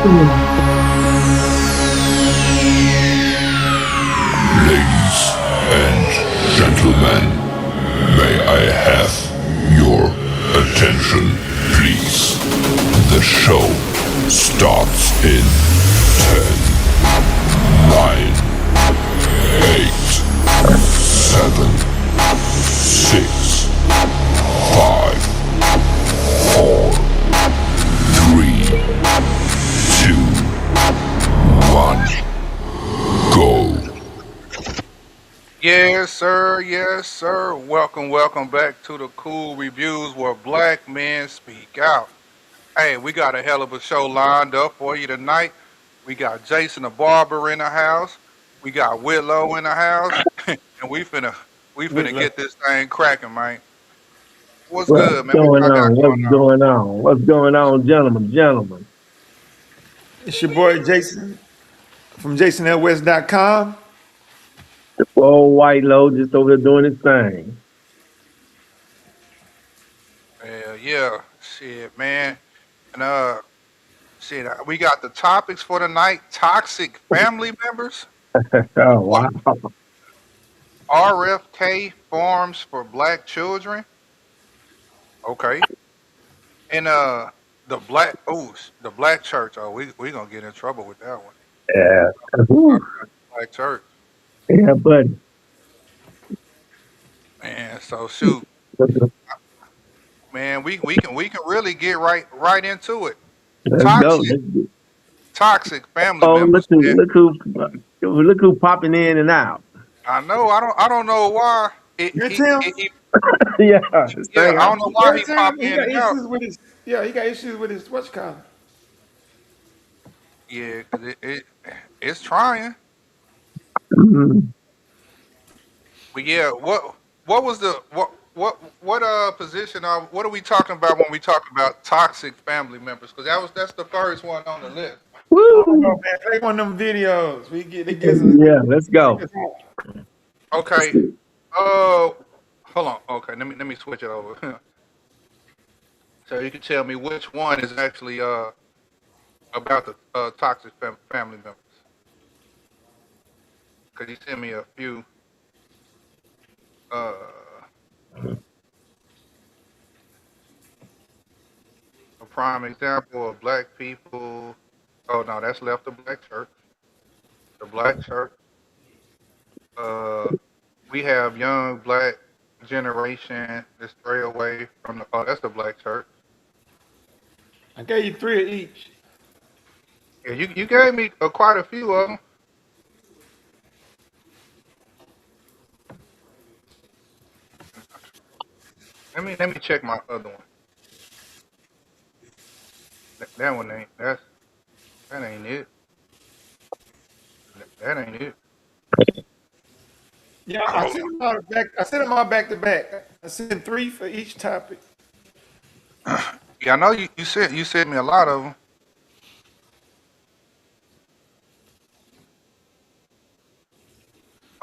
Mm. Ladies and gentlemen, may I have your attention, please? The show starts in 10, 9, 8, 7, 6, 5, 4, 3, 2, 1, go. Yes, sir. Yes, sir. Welcome back to the Cool Reviews where black men speak out. Hey, we got a hell of a show lined up for you tonight. We got Jason the Barber in the house. We got Willow in the house, and we finna Whitlow. get this thing cracking, man. What's What's good, man? What going y'all got on? going What's on? going on? What's going on, gentlemen? Gentlemen. It's your boy Jason from JasonLWest.com. Old white low just over there doing his thing. Yeah, shit, man. And we got the topics for tonight: toxic family members. Oh What wow. RFK farms for black children? Okay. And the black church. Oh, we gonna get in trouble with that one. Yeah. Talk Whew. about the black church, Yeah, buddy. man. So shoot, man. We can really get right into it. Let's go. Toxic Let's go. toxic family Oh, look members, who man. look who look who popping in and out. I know. I don't know why. You're Tim. Yeah, Yeah. same. I don't know why You're he pop Tim. He in got and out. issues with his. Yeah, he got issues with his what's called. Yeah, cause it's trying. Mhm. But yeah, what was the what position what are we talking about when we talk about toxic family members? Because that's the first one on the list. I don't know, Woo. man. Play one of them videos. It gets us. Yeah, let's Take go. us out. Okay. Uh, hold on. Okay, let me switch it over. So you can tell me which one is actually about the toxic family members. Because you sent me a few. Uh, a prime example of black people. Oh no, that's left the black church. The black church. Uh, we have young black generation to stray away from the. Oh, that's the black church. I gave you 3 of each. Yeah, you gave me quite a few of them. Let me check my other one. That one ain't. That ain't it. That ain't it. Yeah, I Hold sent them all back. I sent them all back to back. I sent 3 for each topic. on. Yeah, I know you sent me a lot of them.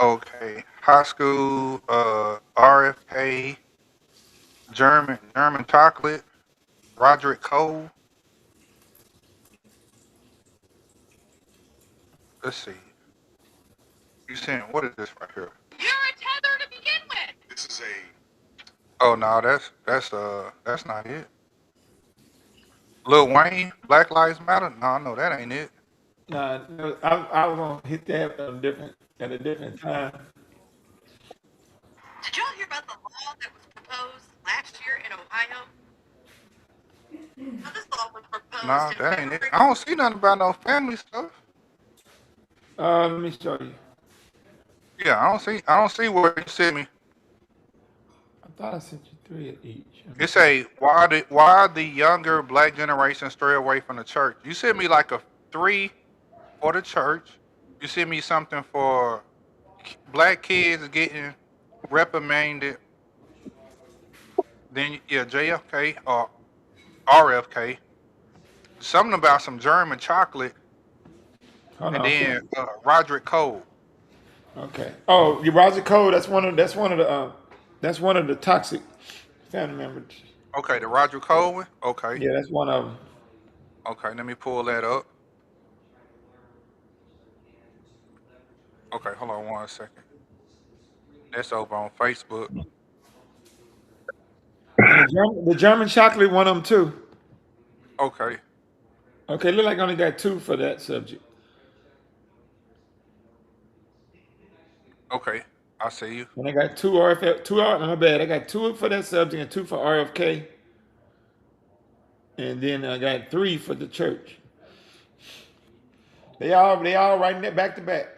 Okay, high school, RFK, German chocolate, Roderick Cole. Let's see. You sent what is this right here? You're a tether to begin with. This is a. Oh no, that's not it. Lil Wayne, Black Lives Matter. No, that ain't it. Nah, no, I was gonna hit that at a different time. Did y'all hear about the law that was proposed last year in Ohio? Now, this law was proposed No, in that ain't it. February. I don't see nothing about no family stuff. Let me show you. Yeah, I don't see where you sent me. I thought I sent you 3 of each. Let me It see. say why the younger black generation stray away from the church. You sent me like a 3 for the church. You sent me something for black kids getting reprimanded. Then yeah, JFK or RFK. Something about some German chocolate, Hold and on. then Roderick Cole. Okay. Oh, you Roger Cole. That's one of the toxic family members. Okay, the Roderick Cole one. Okay, Yeah, that's one of them. okay. Let me pull that up. Okay, hold on 1 second. That's over on Facebook. And the German chocolate one of them too. Okay. Okay, look like I only got two for that subject. Okay. I see you. And I got two RFL, my bad. I got two for that subject and two for RFK. And then I got three for the church. They all writing it back to back.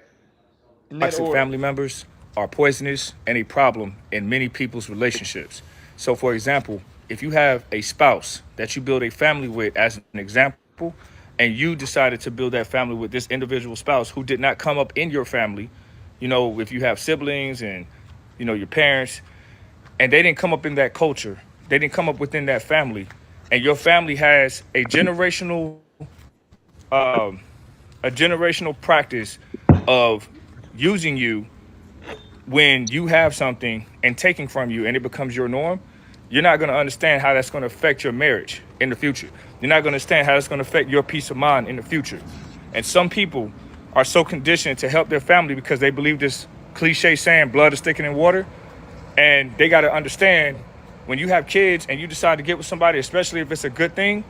In that Toxic order. family members are poisonous and a problem in many people's relationships. So, for example, if you have a spouse that you build a family with, as an example, and you decided to build that family with this individual spouse who did not come up in your family, if you have siblings and, your parents, and they didn't come up in that culture, they didn't come up within that family, and your family has a generational practice of using you when you have something and taking from you and it becomes your norm, you're not going to understand how that's going to affect your marriage in the future. You're not going to understand how that's going to affect your peace of mind in the future. And some people are so conditioned to help their family because they believe this cliche saying, blood is thicker than water. And they got to understand, when you have kids and you decide to get with somebody, especially if it's a good thing,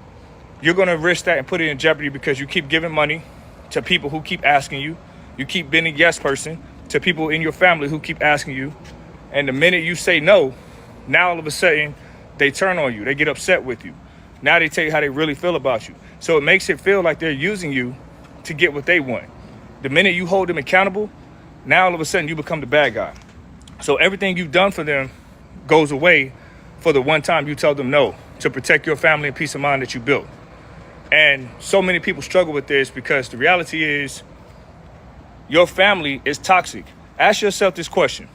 you're going to risk that and put it in jeopardy because you keep giving money to people who keep asking you. You keep being a yes person to people in your family who keep asking you. And the minute you say no, now all of a sudden they turn on you. They get upset with you. Now they tell you how they really feel about you. So it makes it feel like they're using you to get what they want. The minute you hold them accountable, now all of a sudden you become the bad guy. So everything you've done for them goes away for the one time you tell them no to protect your family and peace of mind that you built. And so many people struggle with this because the reality is your family is toxic. Ask yourself this question.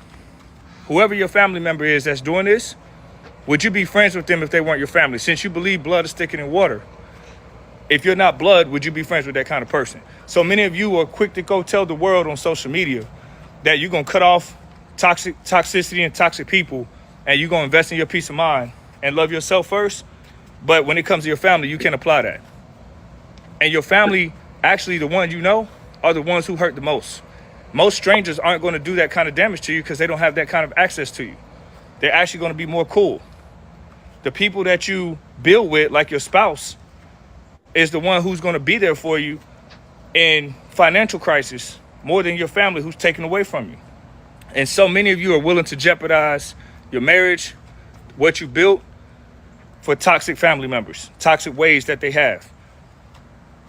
Whoever your family member is that's doing this, would you be friends with them if they weren't your family? Since you believe blood is thicker than water, if you're not blood, would you be friends with that kind of person? So many of you are quick to go tell the world on social media that you're going to cut off toxicity and toxic people and you're going to invest in your peace of mind and love yourself first. But when it comes to your family, you can't apply that. And your family, actually the ones are the ones who hurt the most. Most strangers aren't going to do that kind of damage to you because they don't have that kind of access to you. They're actually going to be more cool. The people that you build with, like your spouse, is the one who's going to be there for you in financial crisis more than your family who's taken away from you. And so many of you are willing to jeopardize your marriage, what you built, for toxic family members, toxic ways that they have.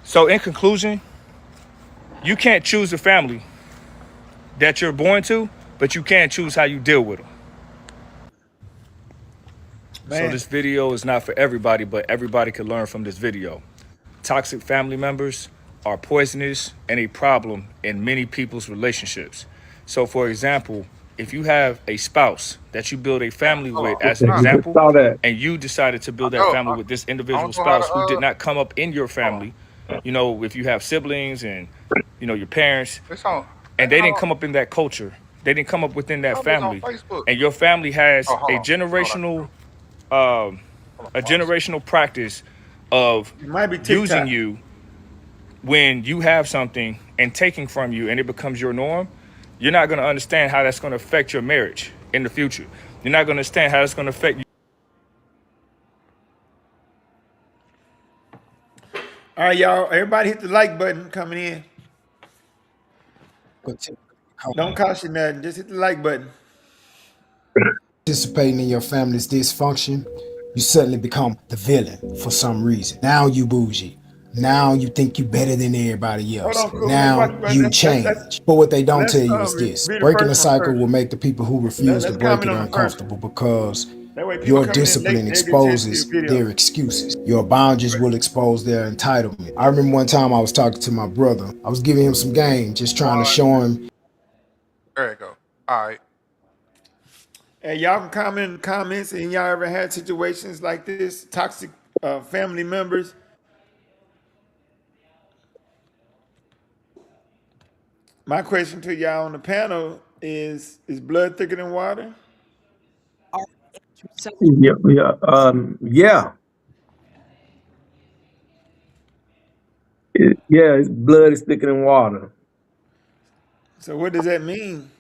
So in conclusion, you can't choose the family that you're born to, but you can choose how you deal with them. So this video is not for everybody, but everybody can learn from this video. Toxic family members are poisonous and a problem in many people's relationships. So for example, if you have a spouse that you build a family with, as an example, Saw that. and you decided to build that family with this individual spouse who did not come up in your family, if you have siblings and, your parents, and they didn't come up in that culture, they didn't come up within that family, and your family has a generational practice of using you when you have something and taking from you and it becomes your norm, you're not going to understand how that's going to affect your marriage in the future. You're not going to understand how that's going to affect you. All right, y'all. Everybody hit the like button coming in. Don't cost you nothing. Just hit the like button. Participating in your family's dysfunction, you suddenly become the villain for some reason. Now you bougie. Now you think you better than everybody else. Now you change. But what they don't tell you is this. Breaking the cycle will make the people who refuse to break it uncomfortable because your discipline exposes their excuses. Your boundaries will expose their entitlement. I remember one time I was talking to my brother. I was giving him some game, just trying to show him. There you go. All right. Hey, y'all can comment in the comments, and y'all ever had situations like this? Toxic family members? My question to y'all on the panel is blood thicker than water? Yeah, yeah. Yeah, blood is thicker than water. So what does that mean?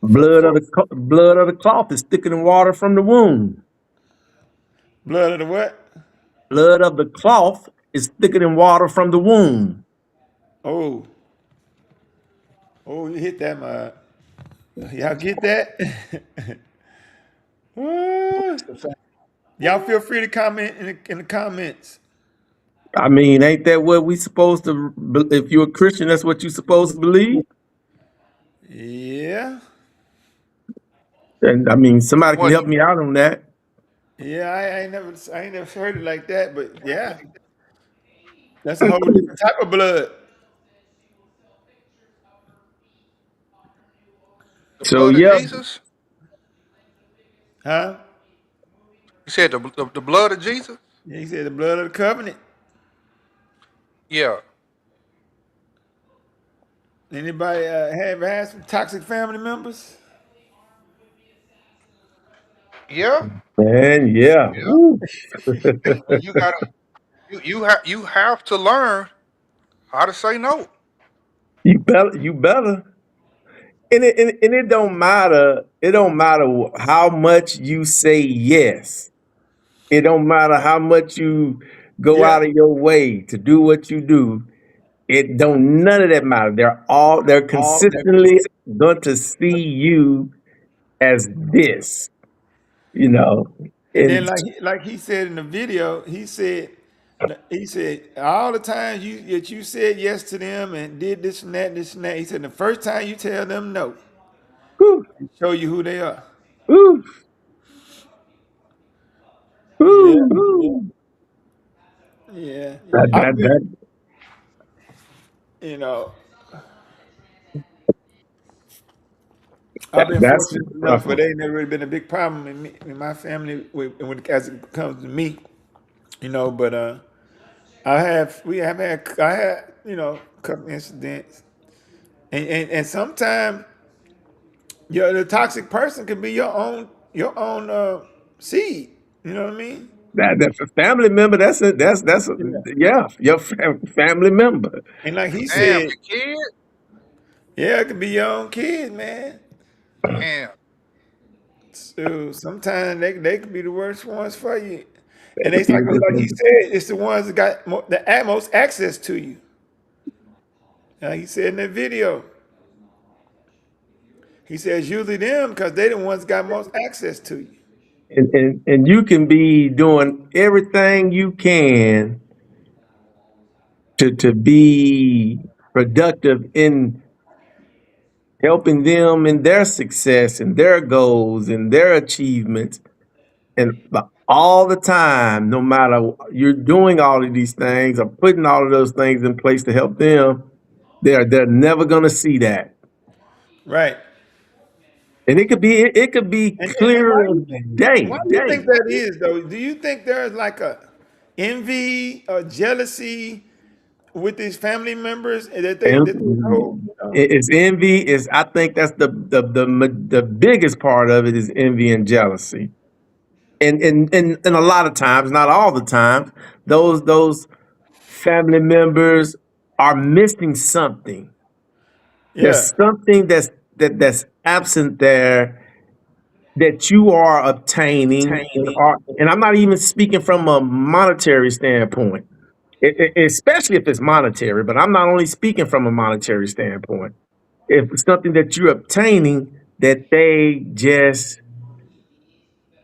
Blood of the cloth is thicker than water from the womb. Blood of the what? Blood of the cloth is thicker than water from the womb. Oh, oh, you hit that, man. Y'all get that? Y'all feel free to comment in the comments. I mean, ain't that what we supposed to? If you're a Christian, that's what you're supposed to believe. Yeah, And I mean, somebody can What? help me out on that. yeah. I ain't never heard it like that, but yeah, that's a whole different type of blood. The So blood of yeah, Jesus? Huh? You said the blood of Jesus? Yeah, he said the blood of the covenant. Yeah. Anybody have had some toxic family members? Yeah. man, yeah. Woo. And you gotta you have to learn how to say no. You better. And it don't matter. It don't matter how much you say yes. It don't matter how much you go Yeah, out of your way to do what you do. It don't none of that matter. They're consistently going to see you as this, you know. and then And like he said in the video, he said all the times that you said yes to them and did this and that, this and that. He said the first time you tell them no, whew, show you who they are. whew, Yeah, whew, yeah. that, I that, feel, that, you know, I've been that's fortunate enough, but they ain't never really been a big problem in my family as it comes to me, you know. But I had a couple incidents, and sometimes the toxic person can be your own seed. You know what I mean? that's a family member. Yeah. Yeah, your family member. And like he Damn, said, your kid? yeah, it could be your own kid, man. Damn. So sometimes they could be the worst ones for you. And it's like he said, it's the ones that got the most access to you. Like he said in that video, he says usually them because they the ones that got most access to you. And you can be doing everything you can to be productive in helping them in their success and their goals and their achievements. But all the time, no matter you're doing all of these things or putting all of those things in place to help them, they're never gonna see that. Right. And it could be And clear as why day. do you think that is though? Do you think there's like a envy or jealousy with these family members that they hold? It's envy. Is I think that's the biggest part of it is envy and jealousy. And a lot of times, not all the time, those family members are missing something. Yeah. There's something that's absent there that you are obtaining, and I'm not even speaking from a monetary standpoint, especially if it's monetary. But I'm not only speaking from a monetary standpoint. If it's something that you're obtaining that they just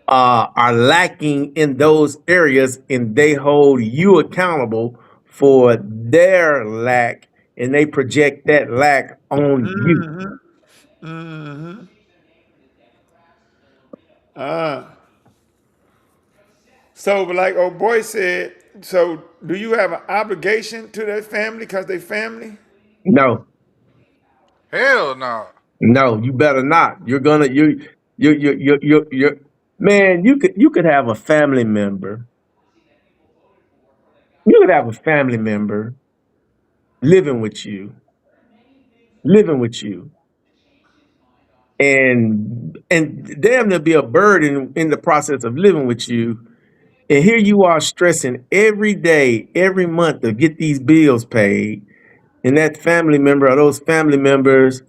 are lacking in those areas, and they hold you accountable for their lack, and they project that lack on you. So, like old boy said, so do you have an obligation to that family because they family? No, Hell no. no, you better not. You're man. You could have a family member. You could have a family member living with you, living with you, and damn, there'll be a burden in the process of living with you. And here you are stressing every day, every month to get these bills paid. And that family member or those family members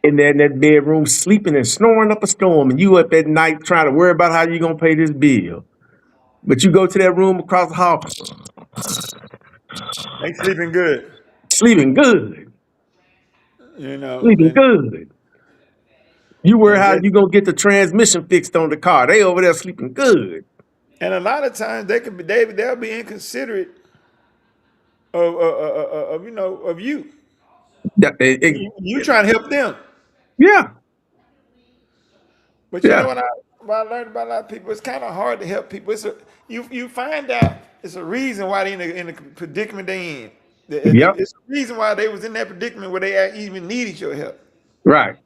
in there in that bedroom sleeping and snoring up a storm, and you up at night trying to worry about how you gonna pay this bill. But you go to that room across the hall, They sleeping good, sleeping good, you know, sleeping good. You worry and how just, you gonna get the transmission fixed on the car. They over there sleeping good. and a lot of times they'll be inconsiderate of you know of you. You trying to help them, Yeah, but you know yeah, what I learned about a lot of people. It's kind of hard to help people. You find out it's a reason why they in the predicament they in. yep, It's a reason why they was in that predicament where they even needed your help. right.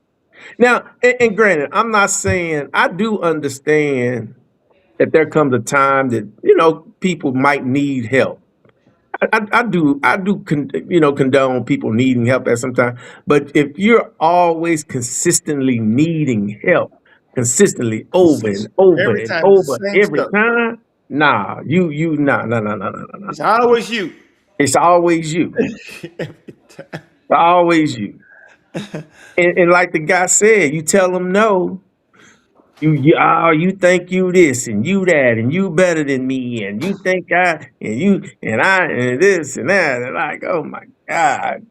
Now, and granted, I'm not saying I do understand that there comes a time that people might need help. I do condone people needing help at some time. But if you're always consistently needing help, consistently over and over Every and time it's over the same every stuff. time, nah, nah, nah, nah, nah, nah, nah, nah. It's always you. It's always you. Every time. Always you. And like the guy said, you tell them no. You think you this and you that and you better than me and you think I and this and that and like, oh my God.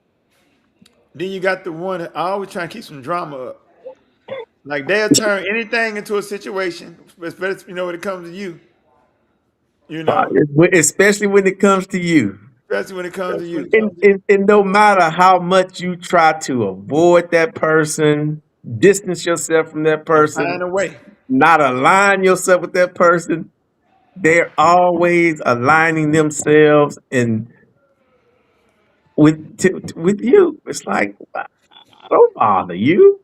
Then you got the one that always trying to keep some drama up. Like they'll turn anything into a situation, especially when it comes to you. You know, Especially when it comes to you. especially when it comes to you. And no matter how much you try to avoid that person, distance yourself from that They'll person, find a way. not align yourself with that person, they're always aligning themselves and with you. It's like, don't bother you.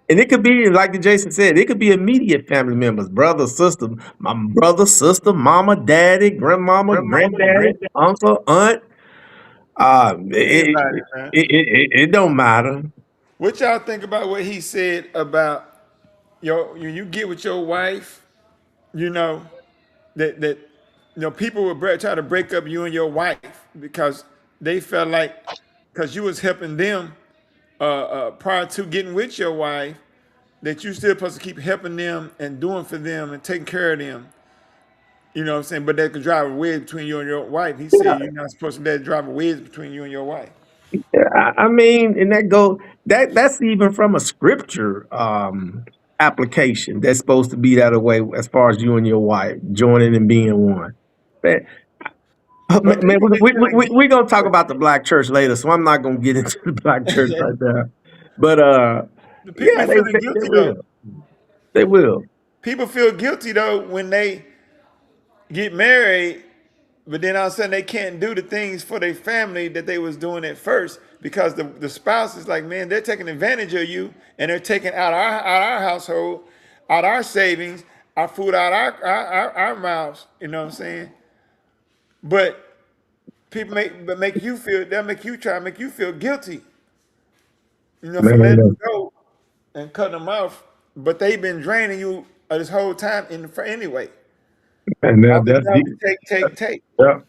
And it could be, like Jason said, it could be immediate family members, brother, sister, my brother, sister, mama, daddy, grandmama, granddaddy, uncle, aunt. It, Anybody, man. it don't matter. What y'all think about what he said about you get with your wife, you know, that people would try to break up you and your wife because they felt like because you was helping them prior to getting with your wife that you still supposed to keep helping them and doing for them and taking care of them. You know what I'm saying? But they could drive a wedge between you and your wife. He said you're not supposed to let it drive a wedge between you and your wife. I mean, and that's even from a scripture application that's supposed to be that way as far as you and your wife joining and being one. Man, But man, people get we're gonna talk about the black church later, so I'm not gonna get into the black church right now. But the people yeah, be feeling they guilty though. will. They will. People feel guilty though when they get married, but then all of a sudden they can't do the things for their family that they was doing at first because the spouse is like, man, they're taking advantage of you and they're taking out our household, out our savings, our food out our mouths. You know what I'm saying? But people make you feel they'll make you try to make you feel guilty, for Man, I letting them know. go and cutting them off. But they've been draining you this whole time anyway. And All they know is take. they'll,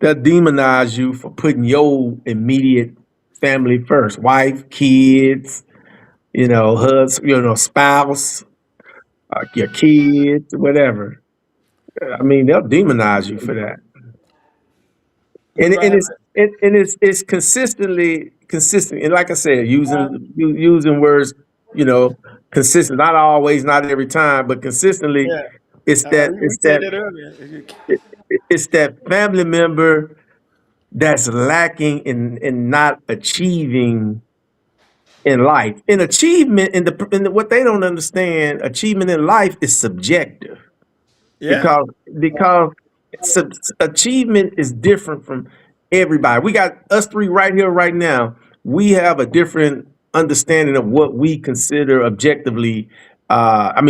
they'll demonize you for putting your immediate family first, wife, kids, husband, spouse, your kids, whatever. I mean, they'll demonize you for that, What about and it's consistently consistent. And like I said, using words, you know, consistent. Not always, not every time, but consistently. yeah? It's that We said that earlier. it- it's that family member that's lacking in not achieving in life. And achievement what they don't understand, achievement in life is subjective Yeah, because achievement is different from everybody. We got us three right here, right now. We have a different understanding of what we consider objectively,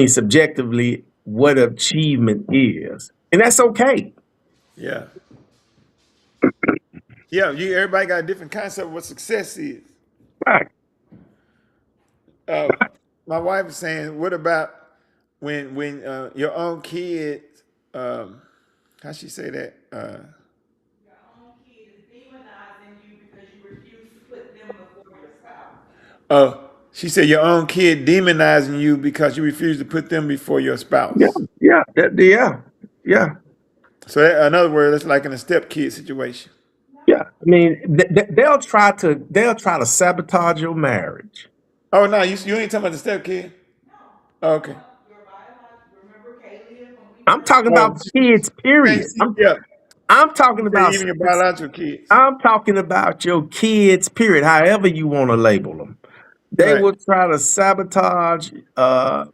subjectively, what achievement is, and that's okay. yeah, yeah. Everybody got a different concept of what success is. Right. Uh, my wife is saying, what about when your own kids? How she say that? She said your own kid demonizing you because you refuse to put them before your Yeah, spouse. yeah, yeah. So in other words, it's like in a stepkid situation. Yeah, I mean, they'll try to sabotage your marriage. Oh no, you ain't talking about the stepkid. Okay. I'm talking Oh, about kids. Period. yeah. I'm You talking say about even your biological kids. I'm talking about your kids. Period. However you want to label them, they Right. will try to sabotage the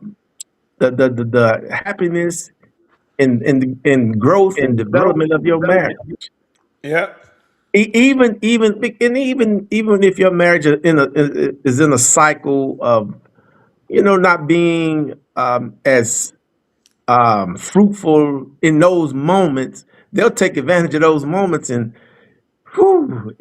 happiness and growth and development of your marriage. Yeah. Even if your marriage is in a cycle of not being as fruitful in those moments, they'll take advantage of those moments and whew,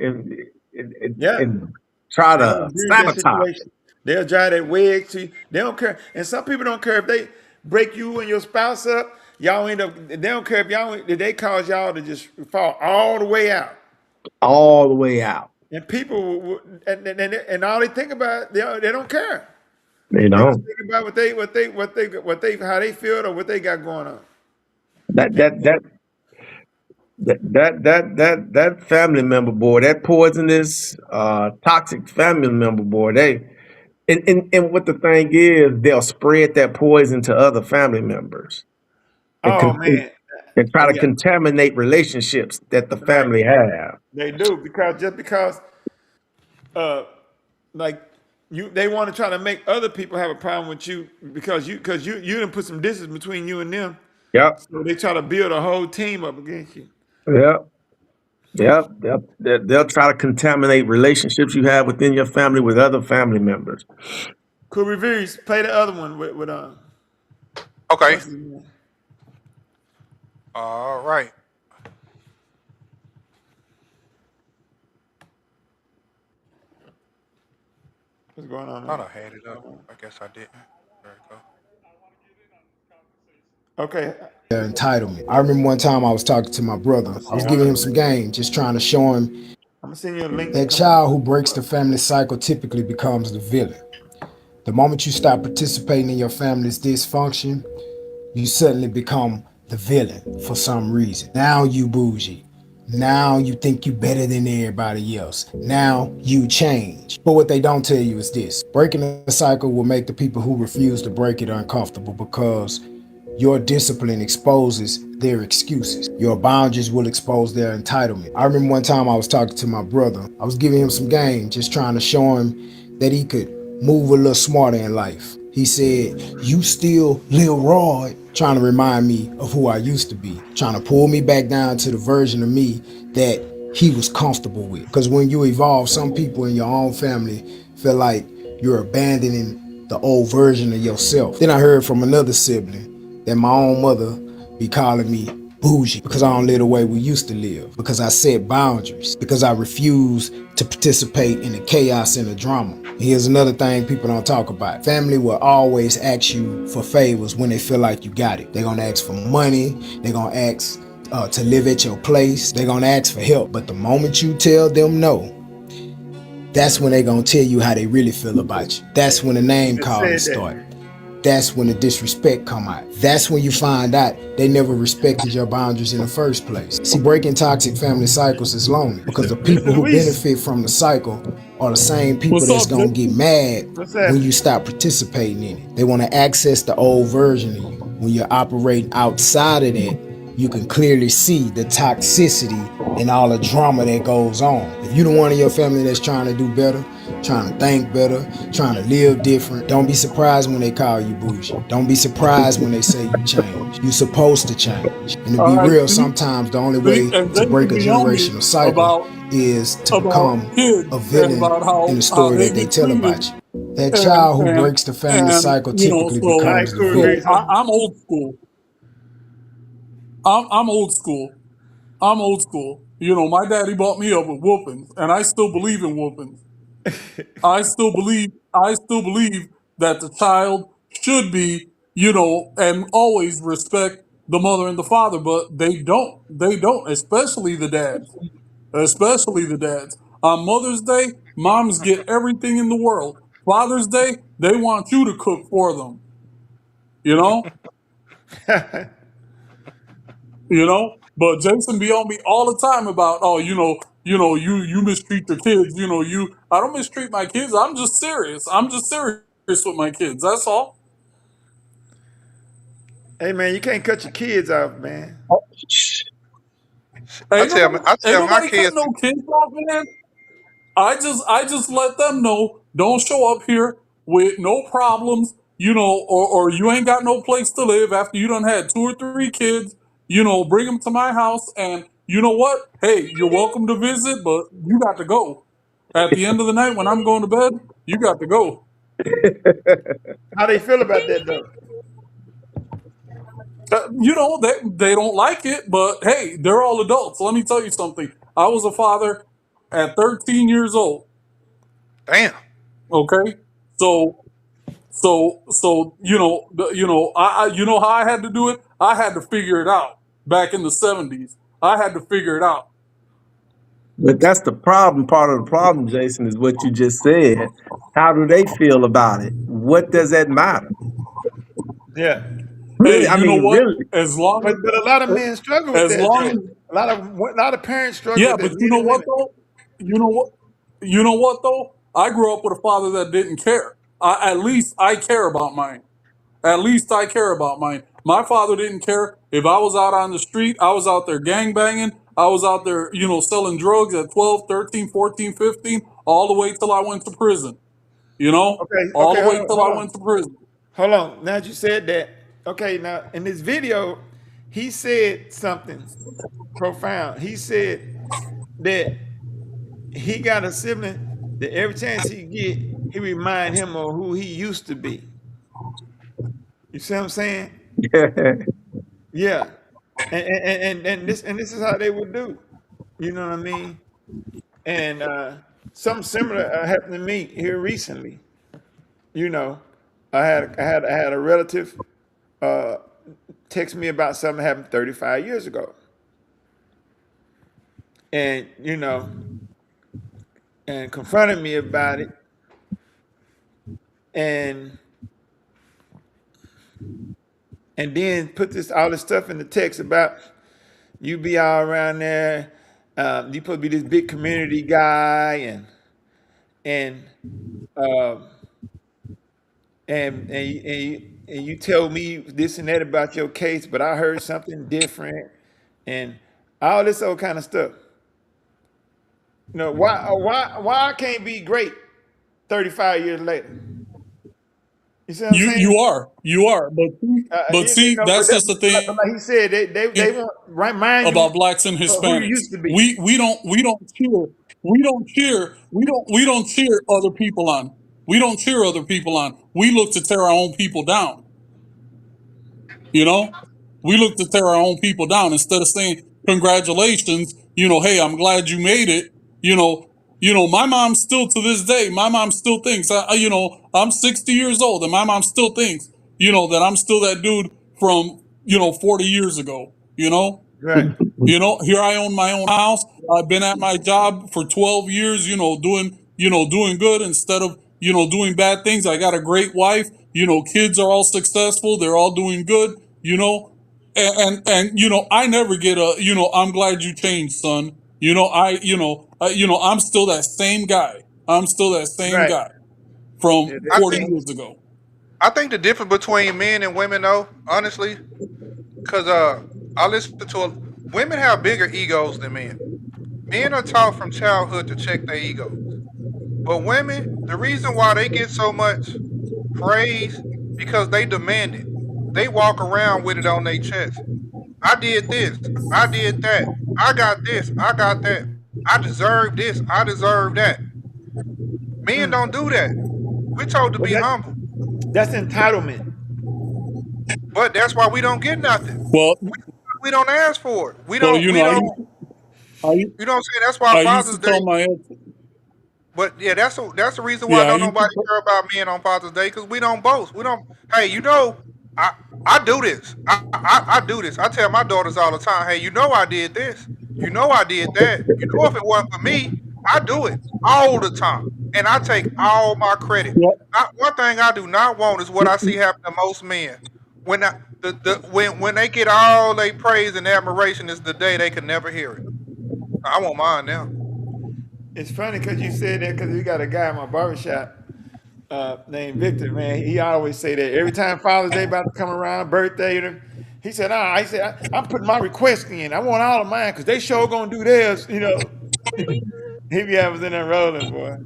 Yeah. and try They're gonna to abuse that sabotage. situation. They'll drive that wedge to you. They don't care. And some people don't care if they break you and your spouse up. Y'all end up. They don't care if they cause y'all to just fall all the way out. All the way out. And people and all they think about they don't care. You They just know think about what they how they feel or what they got going on. that And, that that that family member, boy, that poisonous, toxic family member, boy, and what the thing is, they'll spread that poison to other family members and oh man. and try to Yeah. contaminate relationships that the Right. family have. They do because uh like they want to try to make other people have a problem with you because you didn't put some distance between you and them. Yep, So they try to build a whole team up against you. yep, yep. They'll try to contaminate relationships you have within your family with other family members. Cool reviews. Play the other one with Okay. what's his name? All right. What's going on, Thought man? I had it up. I guess I didn't. There we go. Okay. Their entitlement. I remember one time I was talking to my brother. I was giving him some game, just trying to show him I'm gonna send you a link. that child who breaks the family cycle typically becomes the villain. The moment you stop participating in your family's dysfunction, you suddenly become the villain for some reason. Now you bougie. Now you think you better than everybody else. Now you change. But what they don't tell you is this. Breaking the cycle will make the people who refuse to break it uncomfortable because your discipline exposes their excuses. Your boundaries will expose their entitlement. I remember one time I was talking to my brother. I was giving him some game, just trying to show him that he could move a little smarter in life. He said, "You still Lil Rod," trying to remind me of who I used to be, trying to pull me back down to the version of me that he was comfortable with. Because when you evolve, some people in your own family feel like you're abandoning the old version of yourself. Then I heard from another sibling that my own mother be calling me bougie because I don't live the way we used to live, because I set boundaries, because I refuse to participate in the chaos and the drama. And here's another thing people don't talk about. Family will always ask you for favors when they feel like you got it. They're gonna ask for money, they're gonna ask to live at your place, they're gonna ask for help. But the moment you tell them no, that's when they're gonna tell you how they really feel about you. That's when the name calling start. That's when the disrespect come out. That's when you find out they never respected your boundaries in the first place. See, breaking toxic family cycles is lonely because the people who benefit from the cycle are the same people that's gonna get mad when you stop participating in it. They want to access the old version of you. When you're operating outside of that, you can clearly see the toxicity and all the drama that goes on. If you're the one in your family that's trying to do better, trying to think better, trying to live different, don't be surprised when they call you bougie. Don't be surprised when they say you change. You're supposed to change. And to be real, sometimes the only way to break a generational cycle is to become a villain in the story that they tell about you. That child who breaks the family cycle typically becomes the villain. I'm old school. I'm old school. I'm old school. You know, my daddy brought me up with whoopings, and I still believe in whoopings. I still believe that the child should be, and always respect the mother and the father, but they don't. They don't, especially the dads. Especially the dads. On Mother's Day, moms get everything in the world. Father's Day, they want you to cook for them. You know? You know? But Jason be on me all the time about, oh, you mistreat your kids. I don't mistreat my kids. I'm just serious. I'm just serious with my kids. That's all. Hey man, you can't cut your kids off, man. I Ain't tell nobody my kids, cut no kids off, man. I just let them know, don't show up here with no problems, or you ain't got no place to live after you done had 2 or 3 kids, bring them to my house, and you know what? Hey, you're welcome to visit, but you got to go. At the end of the night when I'm going to bed, you got to go. How they feel about that though? They don't like it, but hey, they're all adults. Let me tell you something. I was a father at 13 years old. damn. Okay, so you know how I had to do it. I had to figure it out back in the 70s. I had to figure it out. But that's the problem. Part of the problem, Jason, is what you just said. How do they feel about it? What does that matter? Yeah. Really, Hey, I you know mean, what? really. As long But a lot of as men struggle with as that long though. as A lot of parents struggle yeah, with that, but you men know and what women. though? You know what though? I grew up with a father that didn't care. At least I care about mine. At least I care about mine. My father didn't care if I was out on the street. I was out there gangbanging. I was out there, selling drugs at 12, 13, 14, 15, all the way till I went to prison. All Okay, the way till I hold on. went to prison. Hold on. Now that you said that, okay, now in this video, he said something profound. He said that he got a sibling that every chance he get, he remind him of who he used to be. You see what I'm saying? Yeah. And this is how they would do. You know what I mean? And something similar happened to me here recently. You know, I had a relative text me about something that happened 35 years ago, and and confronted me about it, and then put all this stuff in the text about you be all around there. You supposed to be this big community guy, and um, and you tell me this and that about your case, but I heard something different, and all this old kind of stuff. Why I can't be great 35 years later? You see what I'm saying? You are, But that's just the but thing like he said, they want remind you about blacks and of who you Hispanics. used to be. We don't cheer other people on. We don't cheer other people on. We look to tear our own people down. We look to tear our own people down instead of saying congratulations. Hey, I'm glad you made it. My mom still to this day. My mom still thinks. I'm 60 years old, and my mom still thinks. That I'm still that dude from 40 years ago. Right. Here I own my own house. I've been at my job for 12 years, doing good instead of, doing bad things. I got a great wife, kids are all successful. They're all doing good, and I never get I'm glad you changed, son. I'm still that same guy. I'm still that same Right. guy from Yeah, I 40 think years ago. I think the difference between men and women, though, honestly, because I listen to women have bigger egos than men. Men are taught from childhood to check their egos, but women, the reason why they get so much praise because they demand it. They walk around with it on their chest. I did this. I did that. I got this. I got that. I deserve this. I deserve that. Men don't do that. We're told to But be humble, that's entitlement. but that's why we don't get nothing. Well, We don't ask for it. We well, don't. We I, don't. I, You know what I'm saying? That's why I used to Father's Day. tell my ex, But yeah, that's the reason why yeah, I don't used nobody to, care about men on Father's Day because we don't boast. We don't. Hey, I do this. I do this. I tell my daughters all the time. Hey, I did this. I did that. If it wasn't for me, I do it all the time. and I take all my credit. One thing I do not want is what I see happen to most men. When when they get all they praise and admiration is the day they can never hear it. I want mine now. It's funny because you said that because we got a guy in my barbershop named Victor, man. He always say that every time Father's Day about to come around, birthday, he said, I'm putting my request in. I want all of mine because they sure gonna do theirs, He be having in there rolling, boy.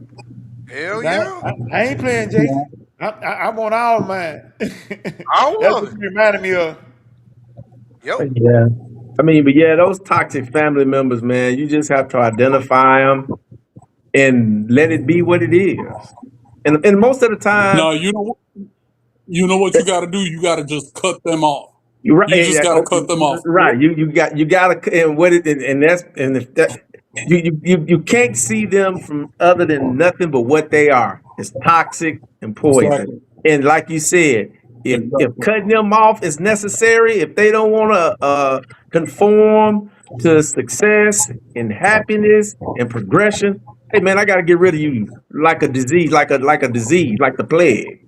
Hell I, yeah, I ain't playing, Jason. I want all of mine. all That's of what it. you reminded me of. Yep. Yeah. I mean, but yeah, those toxic family members, man, you just have to identify them and let it be what it is. And most of the time, No, you know what you got to do. You got to just cut them off. you're right. You just got to cut them off. Right. You gotta, and what it, and that's, and if that, you can't see them from other than nothing but what they are. It's toxic and poison. Exactly. And like you said, if Exactly. cutting them off is necessary, if they don't want to conform to success and happiness and progression, hey man, I got to get rid of you like a disease, like a disease, like the plague.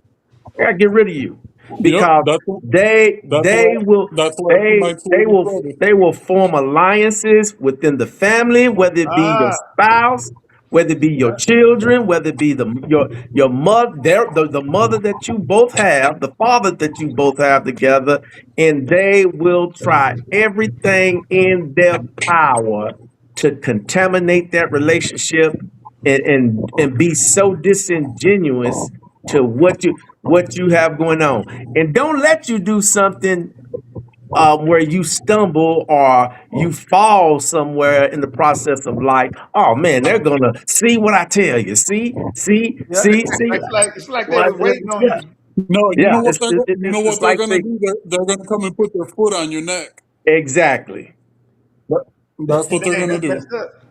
I got to get rid of you Yep. because That's they what I told your brother. they will form alliances within the family, whether it be your spouse, whether it be your children, whether it be your mother, the mother that you both have, the father that you both have together, and they will try everything in their power to contaminate that relationship and be so disingenuous to what you have going on, and don't let you do something where you stumble or you fall somewhere in the process of life. Oh man, they're gonna see what I tell you. See. Yeah, it's like they Well, was waiting on yeah, you. No, yeah. you know what It's they're like gonna do? They're gonna come and put their foot on your neck. exactly. That's what they're Hey, gonna that's do. messed up.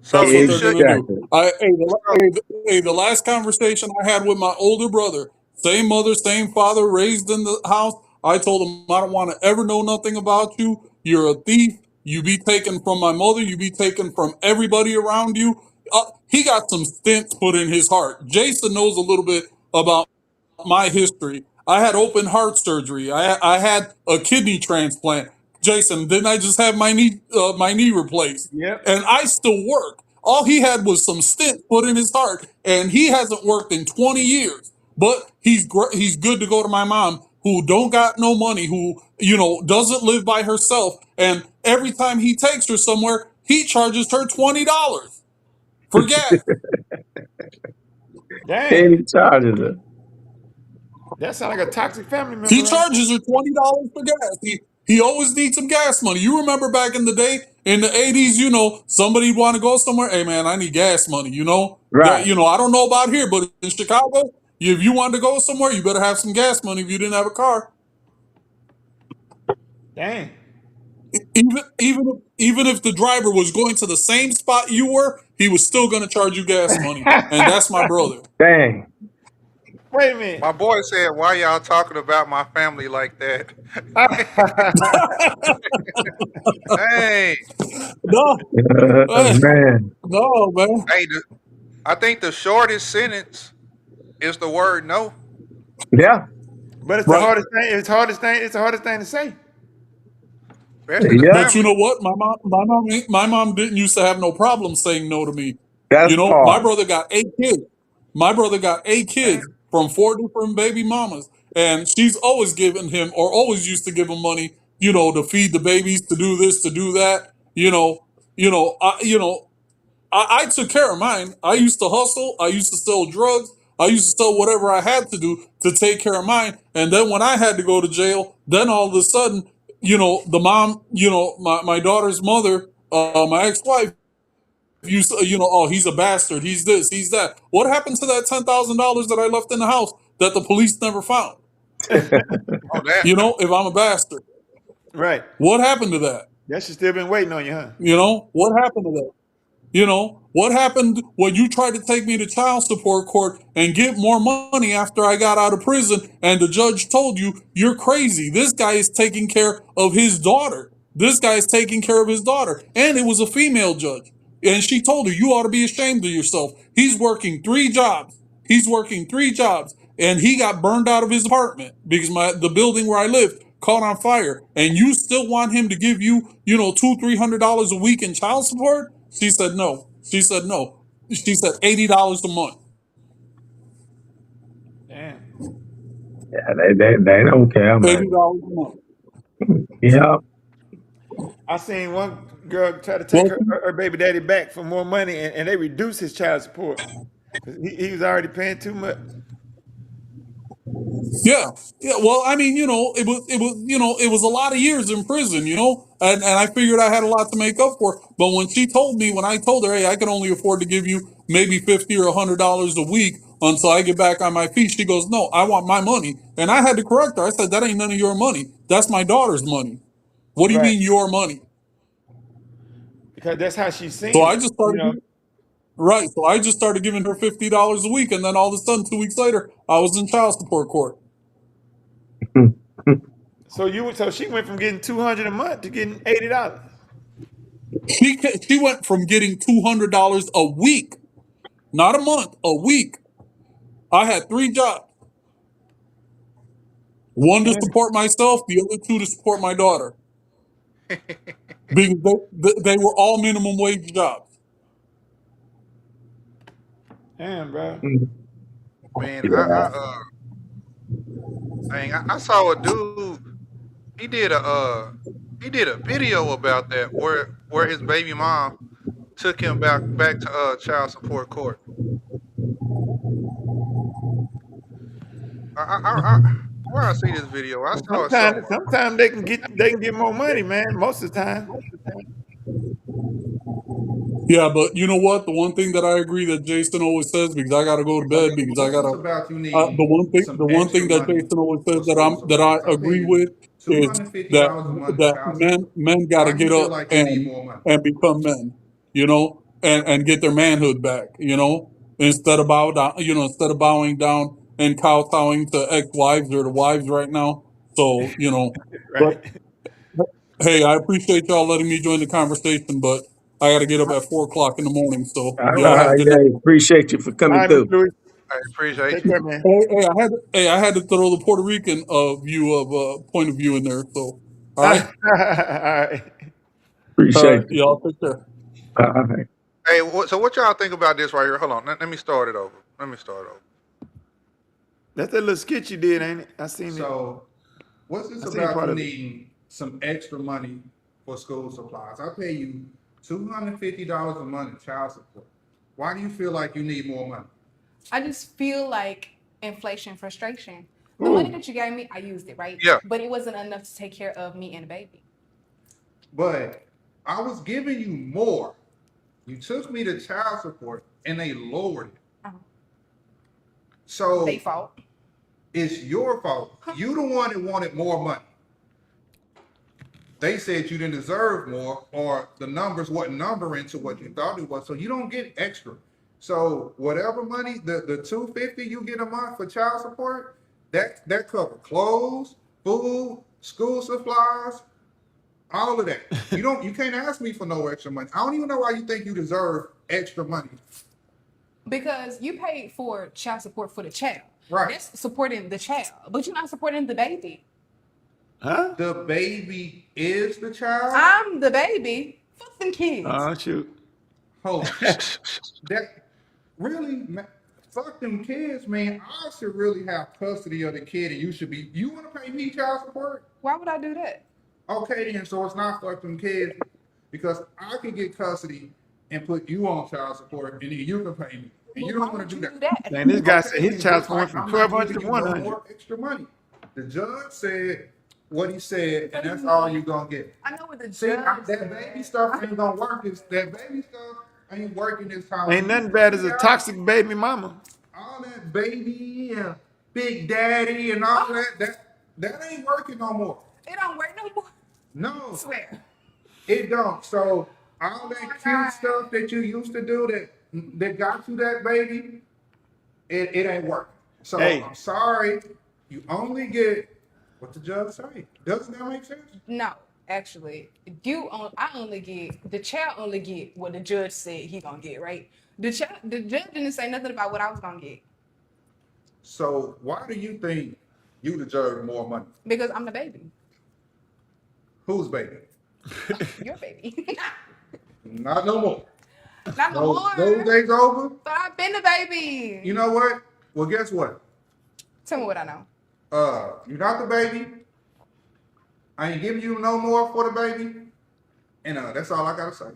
So That's what you they're should. gonna do. Exactly. The last conversation I had with my older brother, same mother, same father, raised in the house. I told him I don't want to ever know nothing about you. You're a thief. You be taken from my mother. You be taken from everybody around you. He got some stents put in his heart. Jason knows a little bit about my history. I had open heart surgery. I had a kidney transplant. Jason, didn't I just have my knee replaced? Yep. And I still work. All he had was some stent put in his heart, and he hasn't worked in 20 years. But he's good to go to my mom, who don't got no money, who doesn't live by herself, and every time he takes her somewhere, he charges her $20 for gas. Dang. And he charges it. That sounds like a toxic family member. He Right? charges her $20 for gas. He always needs some gas money. You remember back in the day, in the 80s, somebody want to go somewhere. Hey man, I need gas money. Right. I don't know about here, but in Chicago, if you wanted to go somewhere, you better have some gas money if you didn't have a car. Dang. Even if the driver was going to the same spot you were, he was still going to charge you gas money. And that's my brother. Dang. Wait a minute. My boy said, "Why y'all talking about my family like that?" Hey, No, Man. no, man. hey, I think the shortest sentence is the word no. Yeah. But it's Right. the hardest thing. It's the hardest thing to say. Especially the Yeah. But you family. know what? My mom didn't used to have no problem saying no to me. That's My hard. brother got 8 kids. My brother got 8 kids from 4 different baby mamas, and she's always given him, or always used to give him money, to feed the babies, to do this, to do that. I took care of mine. I used to hustle. I used to sell drugs. I used to sell whatever I had to do to take care of mine. And then when I had to go to jail, then all of a sudden, the mom, my daughter's mother, my ex-wife, oh, he's a bastard. He's this, he's that. What happened to that $10,000 that I left in the house that the police never found? Oh, that. If I'm a bastard, Right. what happened to that? That should still been waiting on you, huh? What happened to that? What happened when you tried to take me to child support court and get more money after I got out of prison, and the judge told you, you're crazy. This guy is taking care of his daughter. This guy is taking care of his daughter. And it was a female judge. And she told her, you ought to be ashamed of yourself. He's working 3 jobs. He's working 3 jobs. And he got burned out of his apartment because the building where I lived caught on fire. And you still want him to give you, $200-300 a week in child support? She said no. She said no. She said $80 a month. Damn. Yeah, they don't care, man. $80 a month. Yeah. I seen one girl try to take Well, her baby daddy back for more money, and they reduced his child support. 'Cause he was already paying too much. yeah. Well, I mean, it was a lot of years in prison, and I figured I had a lot to make up for. But when I told her, hey, I can only afford to give you maybe $50 or $100 a week until I get back on my feet, she goes, no, I want my money. And I had to correct her. I said, that ain't none of your money. That's my daughter's money. What do you Right. mean your money? Because that's how she's seen So I it. just started. Right. So I just started giving her $50 a week, and then all of a sudden, 2 weeks later, I was in child support court. So she went from getting $200 a month to getting $80. She went from getting $200 a week, not a month, a week. I had 3 jobs. One to support myself, the other 2 to support my daughter. Because they were all minimum wage jobs. Damn, bro. Man, I saw a dude. He did a video about that where his baby mom took him back to child support court. Where I see this video, I saw it somewhere. Sometimes they can get more money, man. Most of the time. Yeah, but you know what? The one thing that I agree that Jason always says, because I got to go to bed, because I got to. The one thing that Jason always says that I agree with is that men got to get up and become men, and get their manhood back, instead of bowing down and kowtowing to ex-wives or the wives right now. So Right. but hey, I appreciate y'all letting me join the conversation, but I got to get up at 4 o'clock in the morning. So y'all have a good night. Appreciate you for All coming right, through. Mr. Louis. I appreciate Take you. care, man. I had to throw the Puerto Rican point of view in there. So all right, All right. Appreciate you. y'all take care. All right. Hey, so what y'all think about this right here? Hold on, let me start it over. That's that little skit you did, ain't it? I seen it. So, what's this I seen part about you of it. needing some extra money for school supplies? I pay you $250 a month in child support. Why do you feel like you need more money? I just feel like inflation, frustration. The money that you gave me, I used it, right? Yeah. But it wasn't enough to take care of me and the baby. But I was giving you more. You took me to child support and they lowered it. Uh-huh. So They fault. It's your fault. You the one that wanted more money. They said you didn't deserve more, or the numbers wasn't numbering to what you thought it was, so you don't get extra. So whatever money, the $250 you get a month for child support, that cover clothes, food, school supplies, all of that. You can't ask me for no extra money. I don't even know why you think you deserve extra money. Because you paid for child support for the child. Right. That's supporting the child, but you're not supporting the baby. Huh? The baby is the child. I'm the baby. Fuck them kids. Oh, shoot. Hold on. That really, fuck them kids, man. I should really have custody of the kid, and you want to pay me child support? Why would I do that? Okay, then, so it's not fuck them kids, because I can get custody and put you on child support, and then you can pay me. And you don't want to do that. Man, this guy said Okay, his child support then, from I'm not $1,200 to giving you no $100. more extra money. The judge said what he said, and that's all you're gonna get. I know what the See, judge that baby stuff ain't gonna work. That baby stuff ain't working this time. Ain't nothing bad as a toxic baby mama. All that baby and big daddy and all that ain't working no more. It don't work no more. No, I swear. it don't. So all that my cute God. stuff that you used to do that got you that baby, it ain't working. So Hey. I'm sorry, you only get what the judge say. Doesn't that make sense? No. Actually, I only get the child only get what the judge said he gonna get, right? The judge didn't say nothing about what I was gonna get So why do you think you deserve more money? because I'm the baby, Whose baby? your baby. Not no more. Not no Those more. days over. But I've been the baby. You know what? Well, guess what? Tell me what I know. You're not the baby. I ain't giving you no more for the baby. And that's all I gotta say.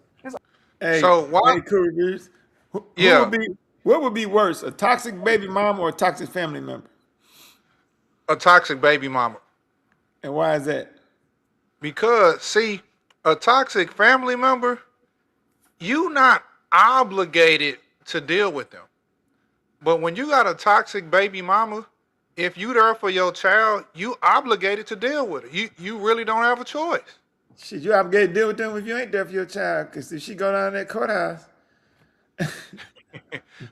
Hey, So why? hey, Cool Reeves. Who Yeah, would be what would be worse, a toxic baby mom or a toxic family member? a toxic baby mama. And why is that? Because see, a toxic family member, you not obligated to deal with them. But when you got a toxic baby mama, if you there for your child, you obligated to deal with it. You really don't have a choice. Shit, you obligated to deal with them if you ain't there for your child. Because if she go down to that courthouse,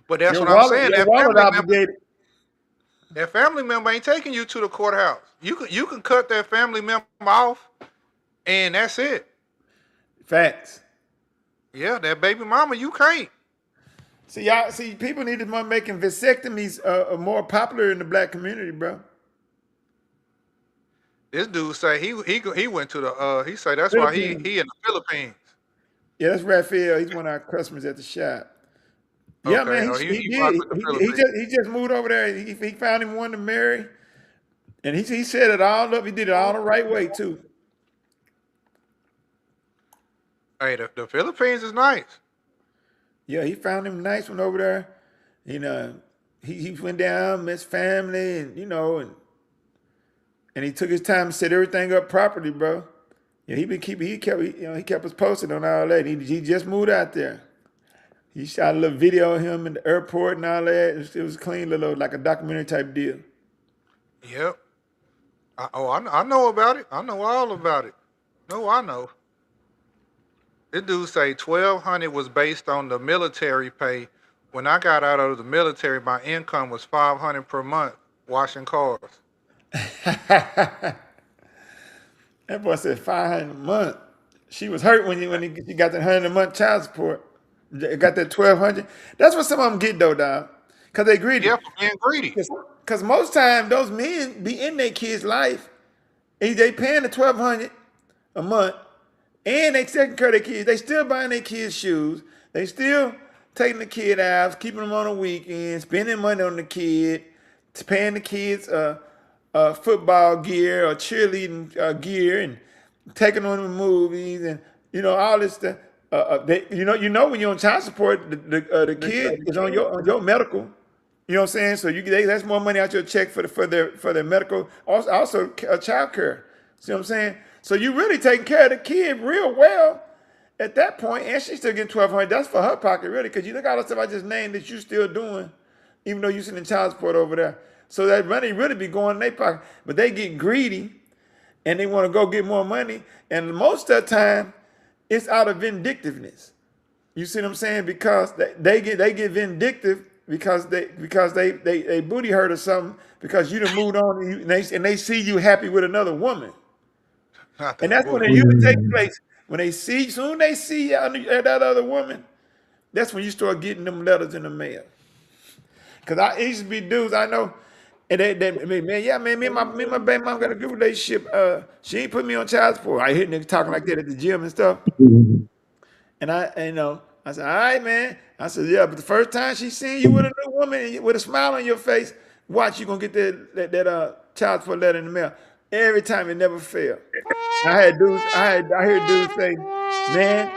But that's what I'm saying. your wallet obligated. That family member ain't taking you to the courthouse. You can cut that family member off, and that's it. Facts. Yeah, that baby mama, you can't. See, people need to start making vasectomies more popular in the black community, bro. This dude say he went to the he say that's why he in the Philippines. Yeah, that's Raphael. He's one of our customers at the shop. Yeah, Okay, man, oh, he he rock did. with the Philippines. He just moved over there. He found him one to marry, and he set it all up. He did it all the right way too. Hey, the Philippines is nice. Yeah, he found him a nice one over there. You know, he went down, met his family, and and he took his time to set everything up properly, bro. Yeah, he kept us posted on all that. He just moved out there. He shot a little video of him in the airport and all that. It was clean, little like a documentary type deal. Yep. I know about it. I know all about it. No, I know. This dude say 1,200 was based on the military pay. When I got out of the military, my income was 500 per month washing cars. That boy said 500 a month. She was hurt when he got that 100 a month child support. Got that 1,200. That's what some of them get though, dog. Cause they greedy. Yeah, for being greedy. Cause most time those men be in their kids' life, and they paying the 1,200 a month, and they taking care of their kids. They still buying their kids shoes. They still taking the kid out, keeping them on the weekend, spending money on the kid, paying the kids football gear or cheerleading gear, and taking them to movies, and all this stuff. When you're on child support, the kid is on your medical. You know what I'm saying? So that's more money out your check for their medical, also child care. See what I'm saying? So you really taking care of the kid real well at that point, and she's still getting 1,200. That's for her pocket, really, because you look at all the stuff I just named that you still doing, even though you're sitting in child support over there. So that money really be going in their pocket, but they get greedy, and they want to go get more money, and most of the time, it's out of vindictiveness. You see what I'm saying? Because they get vindictive because they booty hurt or something because you done moved on and they see you happy with another woman. And that's when it usually takes place. When soon they see that other woman, that's when you start getting them letters in the mail. Cause I used to be dudes I know, and me and my baby mom got a good relationship. She ain't put me on child support. I hear niggas talking like that at the gym and stuff. And I said, all right, man. I said, yeah, but the first time she seen you with a new woman with a smile on your face, watch, you gonna get that child support letter in the mail. Every time, it never failed. I heard dudes say, man,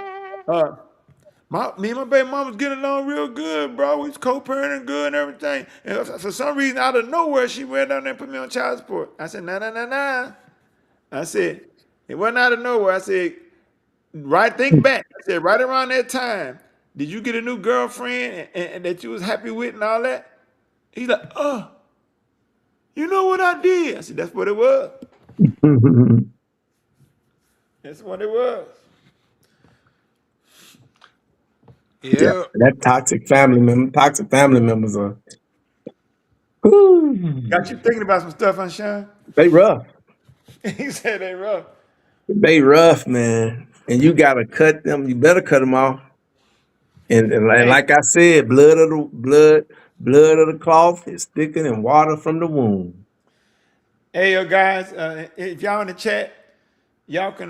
me and my baby mom was getting along real good, bro. We was co-parenting good and everything. And for some reason, out of nowhere, she went down there and put me on child support. I said, nah. I said, it wasn't out of nowhere. I said, think back. I said, right around that time, did you get a new girlfriend and that you was happy with and all that? He's like, you know what I did? I said, that's what it was. That's what it was. Yeah. That toxic family members are. Got you thinking about some stuff, huh, Sean? They rough. He said they rough. They rough, man, and you gotta cut them. You better cut them off. And Hey, like I said, blood of the cloth is thicker than water from the womb. hey, yo, guys, if y'all in the chat, y'all can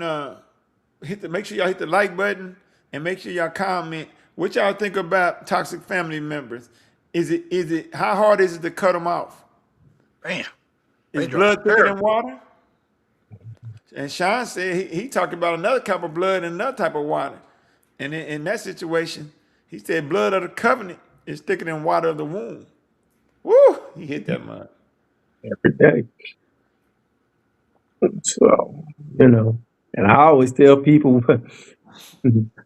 make sure y'all hit the like button and make sure y'all comment what y'all think about toxic family members. Is it how hard is it to cut them off? Bam. Is They drop blood thicker terrible. than water? And Sean said he talked about another type of blood and another type of water. And in that situation, he said blood of the covenant is thicker than water of the womb. Woo! He hit that mud. Every day. So, and I always tell people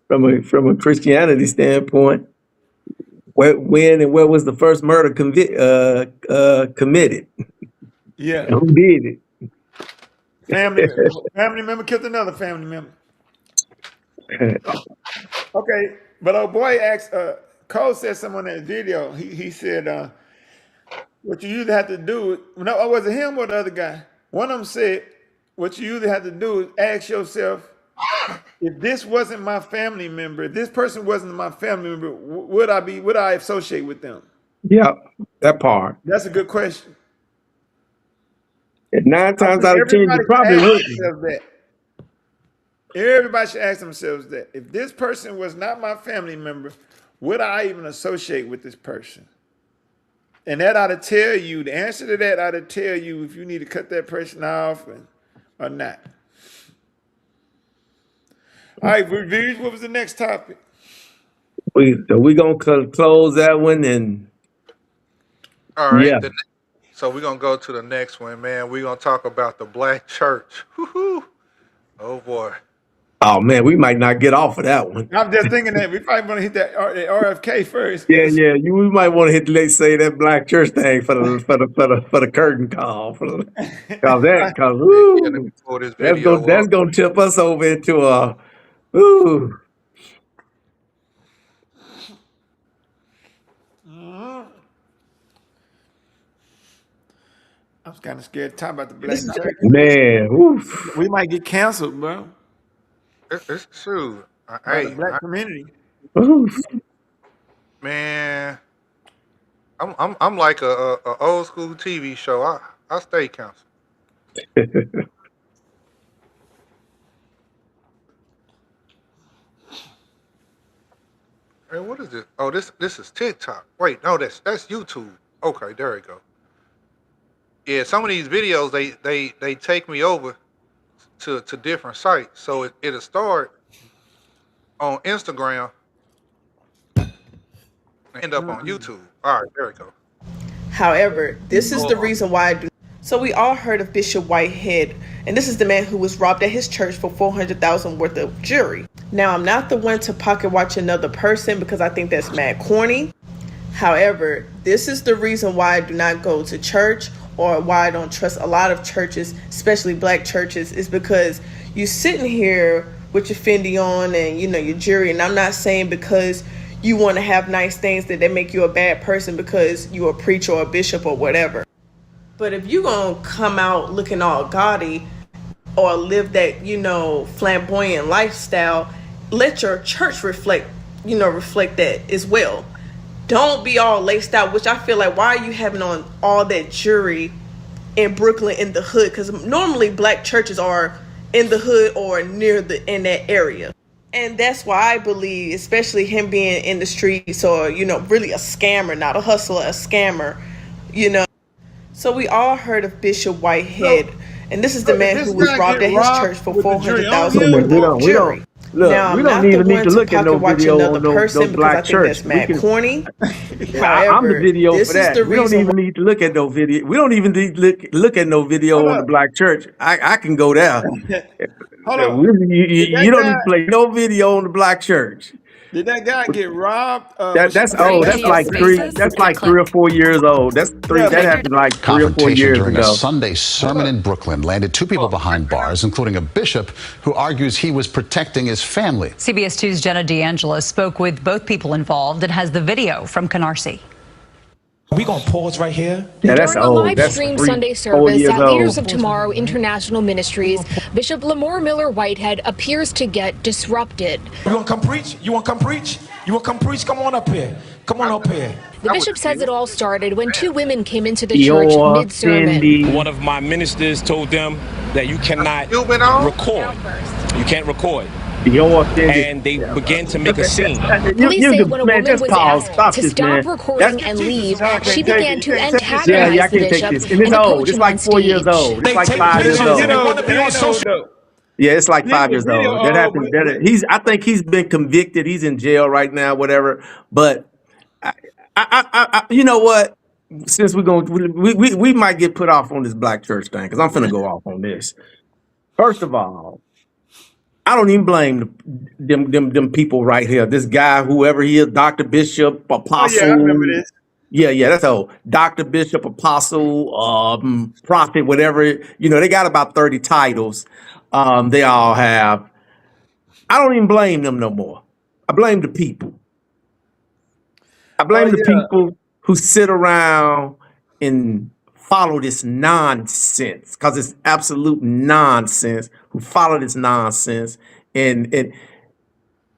from a Christianity standpoint, when and where was the first murder committed? Yeah. And who did it? Family member killed another family member. Okay, but old boy asked, Cole said something on that video. He said, what you usually have to do, no, was it him or the other guy? One of them said, what you usually have to do is ask yourself, if this wasn't my family member, if this person wasn't my family member, would I associate with them? Yeah, that part. That's a good question. And 9 I times think out of 10, you everybody should probably ask wouldn't. themselves that. Everybody should ask themselves that. If this person was not my family member, would I even associate with this person? And that ought to tell you, the answer to that ought to tell you if you need to cut that person off or not. All right, reviews, what was the next topic? So we're going to close that one and All right. yeah. So we're going to go to the next one, man. We're going to talk about the black church. Woo-hoo. Oh, boy. Oh man, we might not get off of that one. I'm just thinking that we probably want to hit that RFK first. Yeah. We might want to hit that black church thing for the curtain call. Cause woo, Pull this that's video gonna up. tip us over into a ooh. I was kind of scared to talk about the black church. Man, oof. We might get canceled, bro, It's true. by the Hey, black community. Oof. man, I'm like a old school TV show. I stay canceled. Hey, what is this? Oh, this is TikTok. Wait, no, that's YouTube. Okay, there we go. Yeah, some of these videos they take me over to different sites. So it'll start on Instagram and end up on YouTube. All right, there we go. However, this is the reason why I do. So we all heard of Bishop Whitehead, and this is the man who was robbed at his church for $400,000 worth of jewelry. Now, I'm not the one to pocket watch another person because I think that's mad corny. However, this is the reason why I do not go to church or why I don't trust a lot of churches, especially black churches, is because you sitting here with your Fendi on and your jewelry, and I'm not saying because you want to have nice things that make you a bad person because you're a preacher or a bishop or whatever. But if you gonna come out looking all gaudy or live that, flamboyant lifestyle, let your church reflect that as well. Don't be all laced out, which I feel like, why are you having on all that jewelry in Brooklyn in the hood? Because normally black churches are in the hood or in that area. And that's why I believe, especially him being in the streets or, really a scammer, not a hustler, a scammer, So we all heard of Bishop Whitehead, and this is the man who was robbed at his church for $400,000 worth of jewelry. Now, I'm not the one to pocket watch another person because I think that's mad corny. I'm the video this for that. is the We don't reason even need to look at no video. We don't even need to look at no video Hold on the up. black church. I can go there. Hold on. You don't need to play no video on the black church. Did that guy get robbed? That's like three or 4 years old. That happened like 3 or 4 Confrontation years during ago. a Sunday sermon in Brooklyn landed 2 people behind bars, including a bishop who argues he was protecting his family. CBS 2's Jenna D'Angelo spoke with both people involved and has the video from Canarsie. We gonna pause right here. Yeah, that's During a old. live That's stream 3, Sunday 4 service years at Leaders old. of Tomorrow International Ministries, Bishop Lamore Miller Whitehead appears to get disrupted. You wanna come preach? You wanna come preach? You wanna come preach? Come on up here. Come on up here. The bishop says it all started when two women came into the You're church mid-sermon. offending. One of my ministers told them that you cannot You been on? record. You can't record. You're offended. And they began to make a scene. Police say when a man, woman just was pause. asked Stop to this, stop man. recording and leave, she began to Yeah, antagonize yeah, I the can't take bishop this. And it's and old. approach It's him like on 4 years stage. old. It's They like take 5 years pictures. old. They want to be on social. Yeah, it's like 5 years video old. That happened. I think he's been convicted. He's in jail right now, whatever. But you know what? Since we might get put off on this black church thing, because I'm finna go off on this. First of all, I don't even blame them people right here. This guy, whoever he is, Dr. Bishop, Apostle. Oh yeah, I remember this. Yeah, that's old. Dr. Bishop, Apostle, Prophet, whatever. You know, they got about 30 titles. They all have. I don't even blame them no more. I blame the people. I blame the people who sit around and follow this nonsense, because it's absolute nonsense, who follow this nonsense. And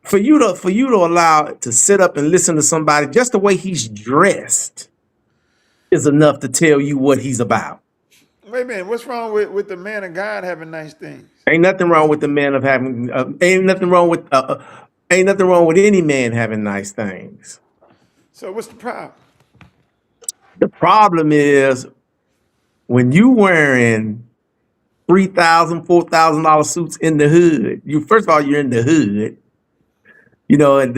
for you to allow to sit up and listen to somebody just the way he's dressed is enough to tell you what he's about. Wait a minute, what's wrong with the man of God having nice things? Ain't nothing wrong with the man of having. Ain't nothing wrong with any man having nice things. So what's the problem? The problem is when you wearing $3,000, $4,000 suits in the hood. First of all, you're in the hood. You know, and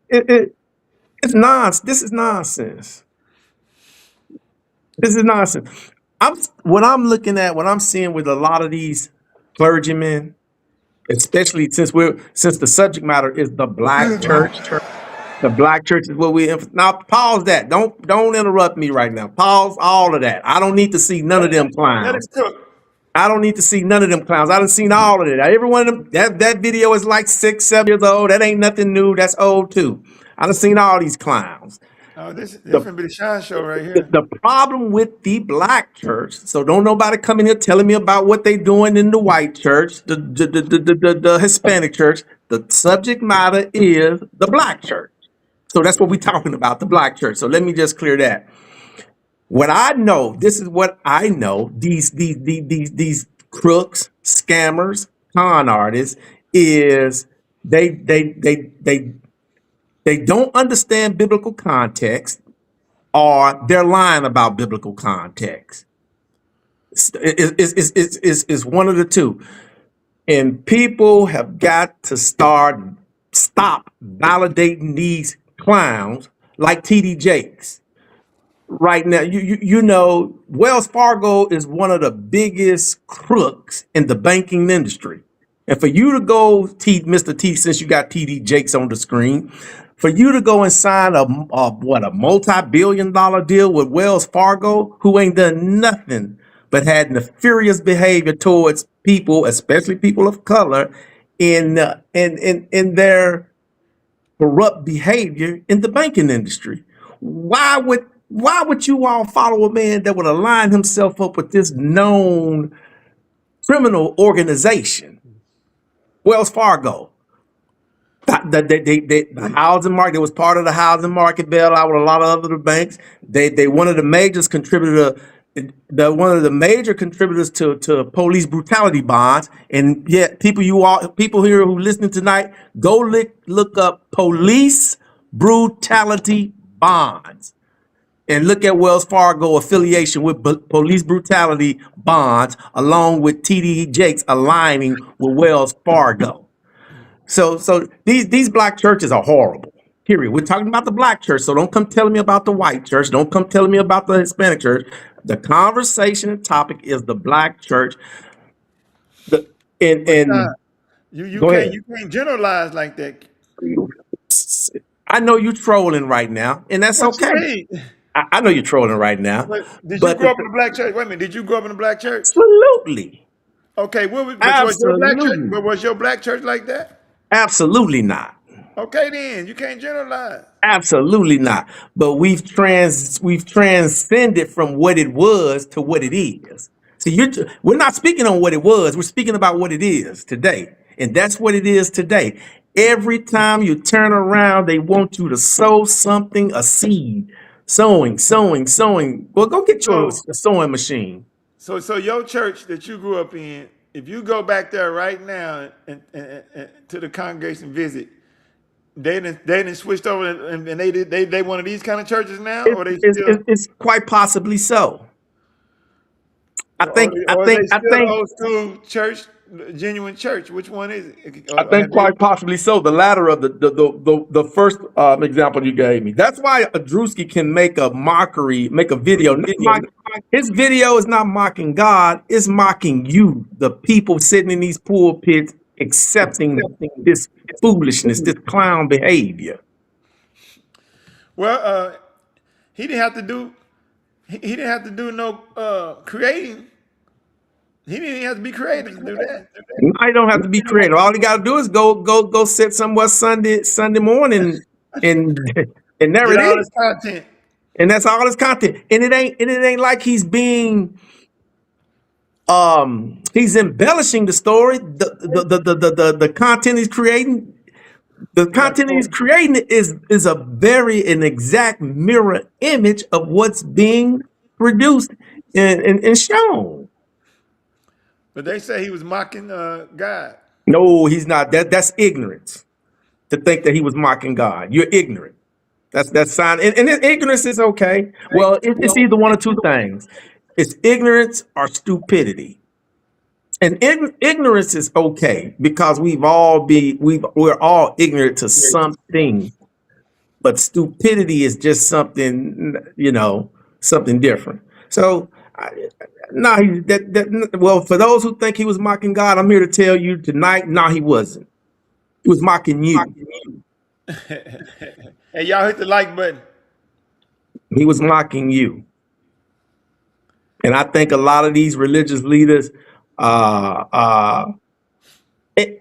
it's nonsense. This is nonsense. This is nonsense. What I'm seeing with a lot of these clergymen, especially since the subject matter is the black church. The black church is what now pause that. Don't interrupt me right now. Pause all of that. I don't need to see none of them clowns. I don't need to see none of them clowns. I done seen all of it. Every one of them, that video is like 6, 7 years old. That ain't nothing new. That's old too. I done seen all these clowns. Oh, this is gonna be the Shine Show right here. The problem with the black church, so don't nobody come in here telling me about what they doing in the white church, the Hispanic church. The subject matter is the black church. So that's what we're talking about, the black church. So let me just clear that. What I know, this is what I know, these crooks, scammers, con artists, is they don't understand biblical context, or they're lying about biblical context. It's one of the two. And people have got to stop validating these clowns like TD Jakes. Right now, you know, Wells Fargo is one of the biggest crooks in the banking industry. And for you to go, Mr. T, since you got TD Jakes on the screen, for you to go and sign a multi-billion-dollar deal with Wells Fargo, who ain't done nothing but had nefarious behavior towards people, especially people of color, in their corrupt behavior in the banking industry. Why would you all follow a man that would align himself up with this known criminal organization? Wells Fargo. The housing market, it was part of the housing market bailout with a lot of other banks. They one of the major contributors to police brutality bonds. And yet people here who listening tonight, go look up police brutality bonds and look at Wells Fargo affiliation with police brutality bonds, along with TD Jakes aligning with Wells Fargo. So these black churches are horrible. Period. We're talking about the black church, so don't come telling me about the white church. Don't come telling me about the Hispanic church. The conversation and topic is the black church. You can't generalize like that. I know you're trolling right now, and that's okay. I know you're trolling right now. Did you grow up in a black church? Wait a minute. Did you grow up in a black church? Absolutely. Okay. Was your black church like that? Absolutely not. Okay, then you can't generalize. Absolutely not. But we've transcended from what it was to what it is. See, we're not speaking on what it was. We're speaking about what it is today, and that's what it is today. Every time you turn around, they want you to sow something, a seed, sowing, sowing, sowing. Well, go get your So, sowing machine. so your church that you grew up in, if you go back there right now and to the congregation visit, they didn't switched over and they one of these kind of churches now, or they still, It's quite possibly so. I think. I or is think. they I still the think. old school church, genuine church? Which one is it? I Or think have they? quite possibly so. The latter of the first example you gave me. That's why Drewski can make a mockery, make a video. His video is not mocking God; it's mocking you, the people sitting in these pulpits, accepting this foolishness, this clown behavior. Well, he didn't have to do. He didn't have to do no creating. He didn't have to be creative to do that. I don't have to be creative. All you got to do is go sit somewhere Sunday morning, and there Get it all is. this content. And that's all his content. And it ain't like he's being he's embellishing the story. The content he's creating, is a an exact mirror image of what's being produced and shown. But they say he was mocking God. No, he's not. That's ignorance to think that he was mocking God. You're ignorant. That's sign. And ignorance is okay. Well, it's either one or two things. It's ignorance or stupidity. And ignorance is okay because we're all ignorant to something. But stupidity is just something, something different. So, well, for those who think he was mocking God, I'm here to tell you tonight, no, he wasn't. He was mocking you. Hey, y'all hit the like button. He was mocking you. And I think a lot of these religious leaders are they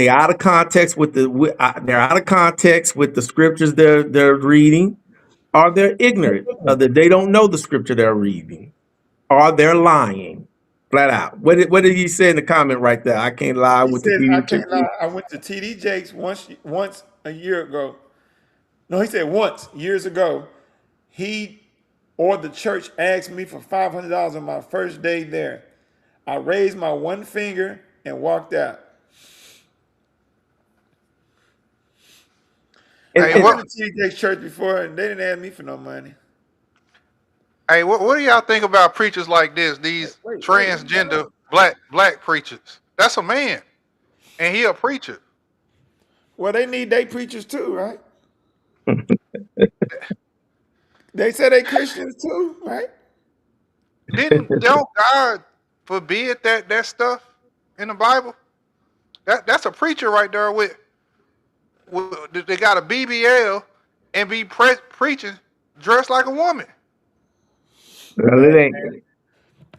out of context with they're out of context with the scriptures they're reading, or they're ignorant, or that they don't know the scripture they're reading, or they're lying flat out. What did he say in the comment right there? I can't lie He with said, the I can't lie. I went to TD Jakes once a year ago. No, he said once years ago. He or the church asked me for $500 on my first day there. I raised my one finger and walked out. Hey, I've what? been to TD Jakes church before, and they didn't ask me for no money. Hey, what do y'all think about preachers like this? These transgender black preachers. That's a man, and he a preacher. Well, they need their preachers too, right? They say they Christians too, right? Don't God forbid that stuff in the Bible? That's a preacher right there with they got a BBL and be preaching dressed like a woman. Well, it ain't.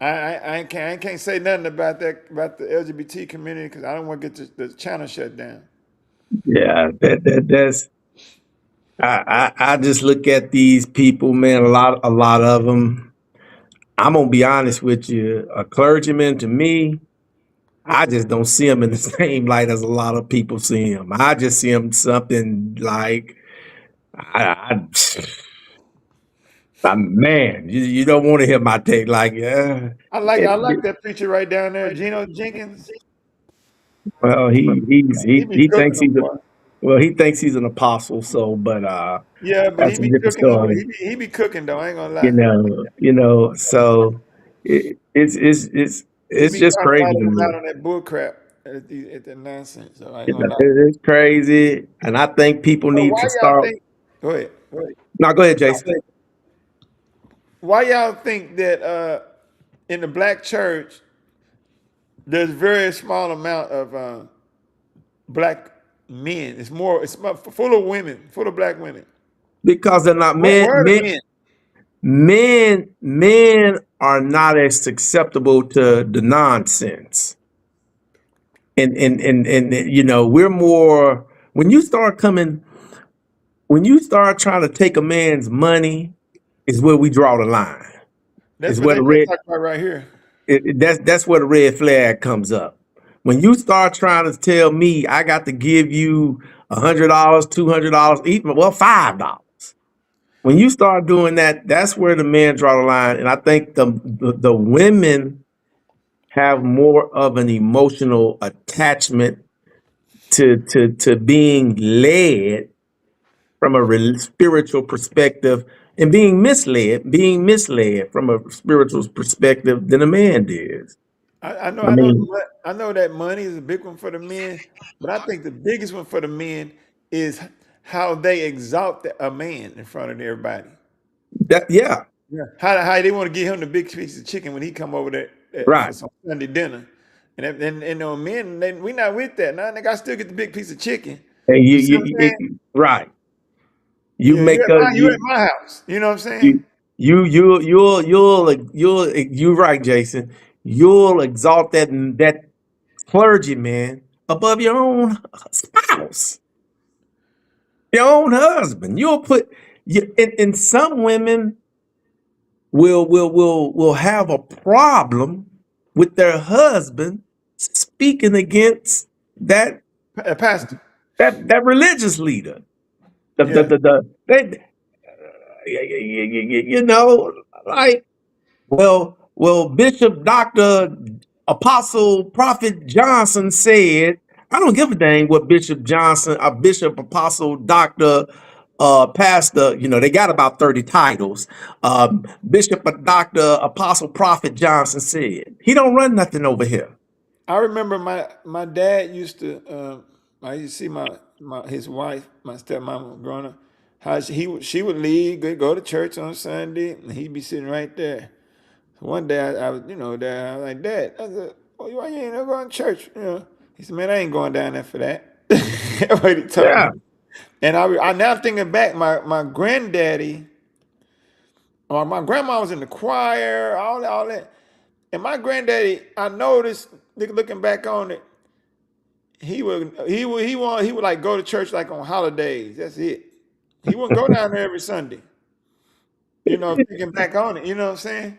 I can't say nothing about the LGBT community because I don't want to get the channel shut down. Yeah, that's. I just look at these people, man. A lot of them. I'm gonna be honest with you. A clergyman, to me, I just don't see him in the same light as a lot of people see him. I just see him something like, man, you don't want to hear my take. Like, I like that preacher right down there, Geno Jenkins. well, he be thinks cooking them, he thinks he's an apostle. So, but yeah, but that's he a be different cooking them. story. He be cooking though. I ain't gonna lie. So it's He be just trying to crazy light to them me. out on that bull crap at the nonsense. So I ain't gonna lie. It's crazy, and I think people So need why to y'all start. think? Go ahead. No, go ahead, Jason. Why y'all think that in the black church there's very small amount of black men? It's full of women, full of black women. Because they're not men. Where are the men? Men are not as susceptible to the nonsense. and you know, we're more when you start trying to take a man's money is where we draw the line. That's Is what where they the red talk about right here. that's where the red flag comes up. When you start trying to tell me I got to give you $100, $200, even $5. When you start doing that, that's where the men draw the line. And I think the women have more of an emotional attachment to being led from a spiritual perspective and being misled from a spiritual perspective than a man does. I know, I mean, I know that money is a big one for the men, but I think the biggest one for the men is how they exalt a man in front of everybody. yeah, Yeah. How they want to give him the big piece of chicken when he come over there for right. some Sunday dinner, and men, we not with that. Now, nigga, I still get the big piece of chicken. And You see what I'm saying? right. You Yeah, make you at my house. You know what I'm saying? you're right, Jason. You'll exalt that clergyman above your own spouse, your own husband. You'll put and some women will have a problem with their husband speaking against that pastor, that religious leader. They, you know, like, well, Bishop, Dr. Apostle, Prophet Johnson said, I don't give a dang what Bishop Johnson, Bishop, Apostle, Dr. Pastor, you know, they got about 30 titles. Bishop, Dr. Apostle, Prophet Johnson said. He don't run nothing over here. I remember my dad used to. I used to see his wife, my stepmom growing up. How she would leave, go to church on Sunday, and he'd be sitting right there. One day I was, Dad, I was like, Dad, I said, well, why you ain't never going to church? He said, man, I ain't going down there for that. That's what he told me. And I now thinking back, my granddaddy, or my grandma was in the choir, all that. And my granddaddy, I noticed, looking back on it, he would like go to church like on holidays. That's it. He wouldn't go down there every Sunday. Thinking back on it, you know what I'm saying?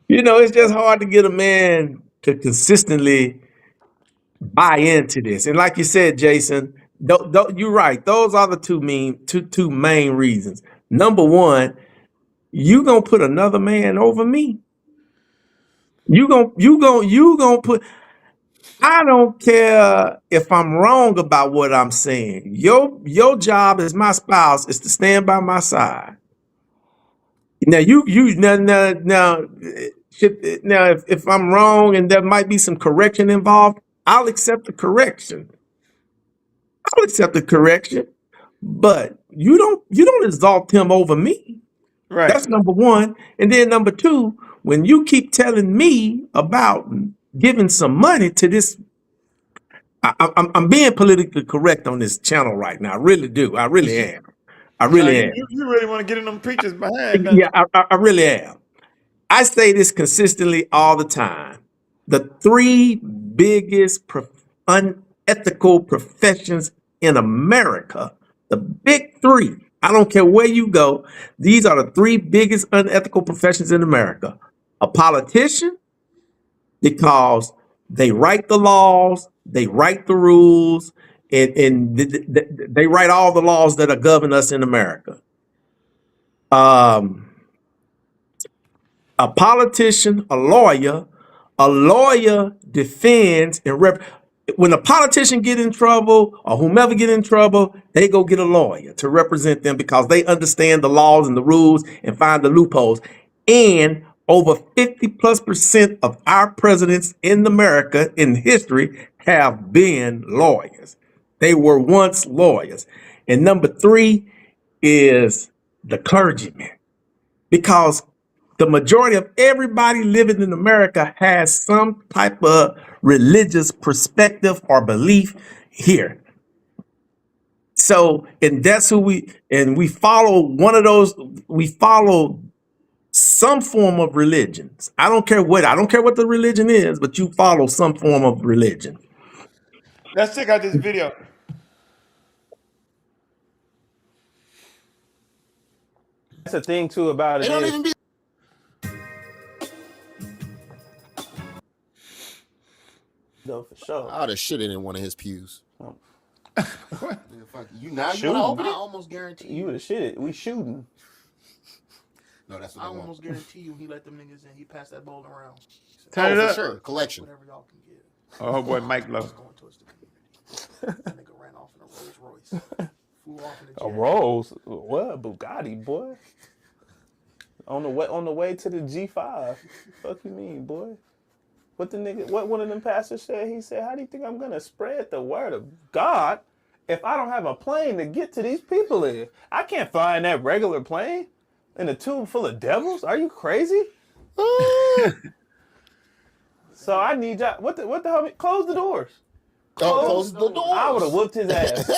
You know, it's just hard to get a man to consistently buy into this. And like you said, Jason, you're right. Those are the two main reasons. Number one, you gonna put another man over me. You gonna put. I don't care if I'm wrong about what I'm saying. Your job as my spouse is to stand by my side. Now if I'm wrong and there might be some correction involved, I'll accept the correction. But you don't exalt him over me. Right. That's number one. And then number two, when you keep telling me about giving some money to this, I'm being politically correct on this channel right now. I really do. I really am. You really want to get in them preachers behind? Yeah, I really am. I say this consistently all the time. The three biggest unethical professions in America, the big three, I don't care where you go, these are the three biggest unethical professions in America. A politician, because they write the laws, they write the rules, and they write all the laws that are govern us in America. A politician, a lawyer defends and when a politician get in trouble or whomever get in trouble, they go get a lawyer to represent them because they understand the laws and the rules and find the loopholes. And over 50+% of our presidents in America in history have been lawyers. They were once lawyers. And number three is the clergyman, because the majority of everybody living in America has some type of religious perspective or belief here. So, and that's who we follow. We follow some form of religions. I don't care what the religion is, but you follow some form of religion. Let's check out this video. That's the thing too about it. It don't is- even be. No, for sure. I would have shit in one of his pews. Nigga, fuck you. Now you Shooting. want to open it? I almost guarantee You would have shit it. We shooting. No, that's what I almost guarantee you. He let them niggas in. He passed that bowl around. He said, Turn it for up. sure. Collection. Whatever y'all can get. Oh boy, Mike Lowe. Going towards the community. That nigga ran off in a Rolls Royce. Flew off in a A jet. Rolls? What? Bugatti, boy. On the way to the G5. Fuck you mean, boy? What one of them pastors said? He said, "How do you think I'm gonna spread the word of God if I don't have a plane to get to these people in? I can't fly in that regular plane in a tube full of devils. Are you crazy?" So I need y'all. What the hell? Close the doors. Close the doors. I would have whooped his ass.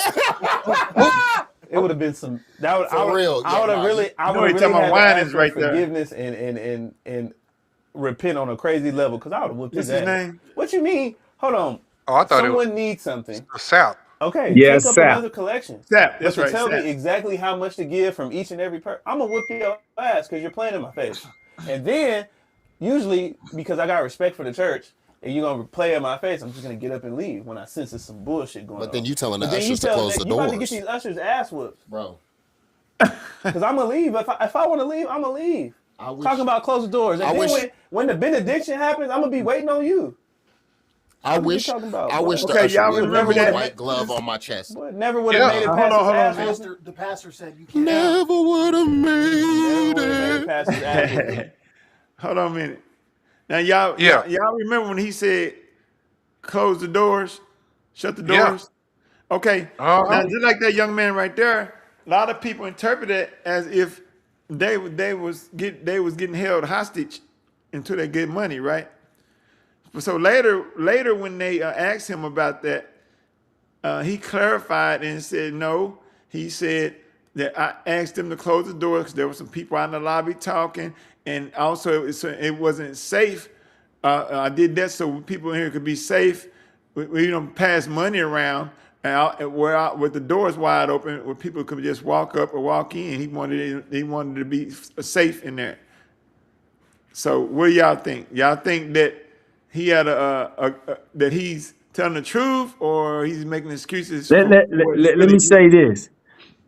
It would have been some. That would For real. I would have really. I know would he have talking really about had to wine ask is for right there. forgiveness and repent on a crazy level because I would have whooped What's his his ass. name? What you mean? Hold on. Oh, I thought Someone it was needs something. the South. Okay, Yeah, take up Sap. another collection. Sap, that's but right, to tell Sap. me exactly how much to give from each and every person, I'm gonna whoop your ass because you're playing in my face. And then, usually, because I got respect for the church, and you're gonna play in my face, I'm just gonna get up and leave when I sense there's some bullshit going on. But then you telling the But then you ushers to tell close them, the you about to get doors. these ushers ass whooped. Bro. Because I'm gonna leave. If I want to leave, I'm gonna leave. I wish, Talking about close the doors. And I then wish- when the benediction happens, I'm gonna be waiting on you. I What you wish, talking about, I boy? wish the Okay, usher y'all would remember put a that- white glove on my chest. Boy, never would have made it Hold past on, his hold on. ass whooping. The pastor said you can't. Never would have made Never would have made it it. past his ass whooping. Hold on a minute. Now y'all, Yeah. y'all remember when he said, "Close the doors, shut the Yeah. doors"? Okay. Uh-huh. Now, just like that young man right there, a lot of people interpret it as if they was getting held hostage until they get money, right? So later when they asked him about that, he clarified and said no. He said that I asked them to close the door because there were some people out in the lobby talking, and also it wasn't safe. I did that so people in here could be safe. We pass money around with the doors wide open, where people could just walk up or walk in. He wanted to be safe in there. So what do y'all think? Y'all think that he had that he's telling the truth, or he's making excuses? Let me say this.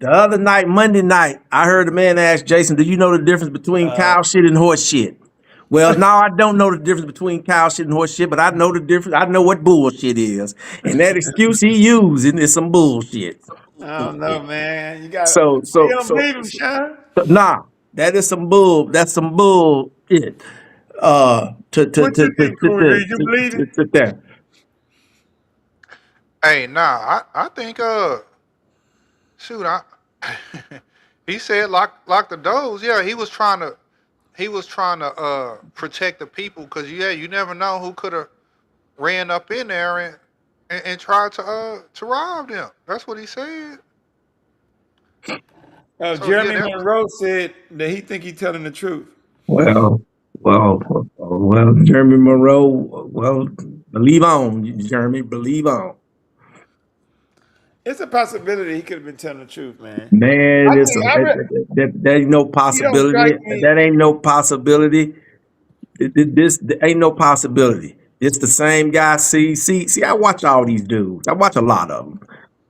The other night, Monday night, I heard a man ask Jason, "Do you know the difference between cow shit and horse shit?" Well, no, I don't know the difference between cow shit and horse shit, but I know the difference. I know what bullshit is, and that excuse he using is some bullshit. I don't know, man. You got So, you don't believe him, Sean? nah, that is some bull. That's some bull shit. What you think, Cool? Do you believe it? Sit there. Hey, nah, I think shoot, he said lock the doors. Yeah, he was trying to protect the people because you never know who could have ran up in there and tried to rob them. That's what he said. Jeremy yeah, Monroe said that he think he's telling the truth. Well, Jeremy Monroe. Well, believe on, Jeremy. Believe on. It's a possibility he could have been telling the truth, man. Man, I that ain't no strike possibility. me- That ain't no possibility. This ain't no possibility. It's the same guy. See, I watch all these dudes. I watch a lot of them.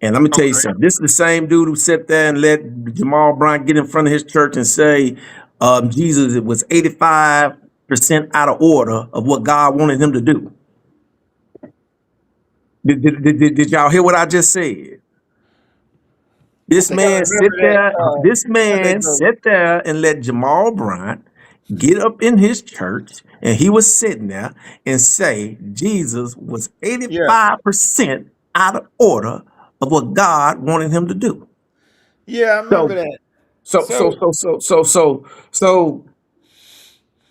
And let me tell you something. This is the same dude who sat there and let Jamal Bryant get in front of his church and say Jesus was 85% out of order of what God wanted him to do. Did y'all hear what I just said? This man sit there and let Jamal Bryant get up in his church, and he was sitting there and say Jesus was 85% out of order of what God wanted him to do. Yeah, I remember that. So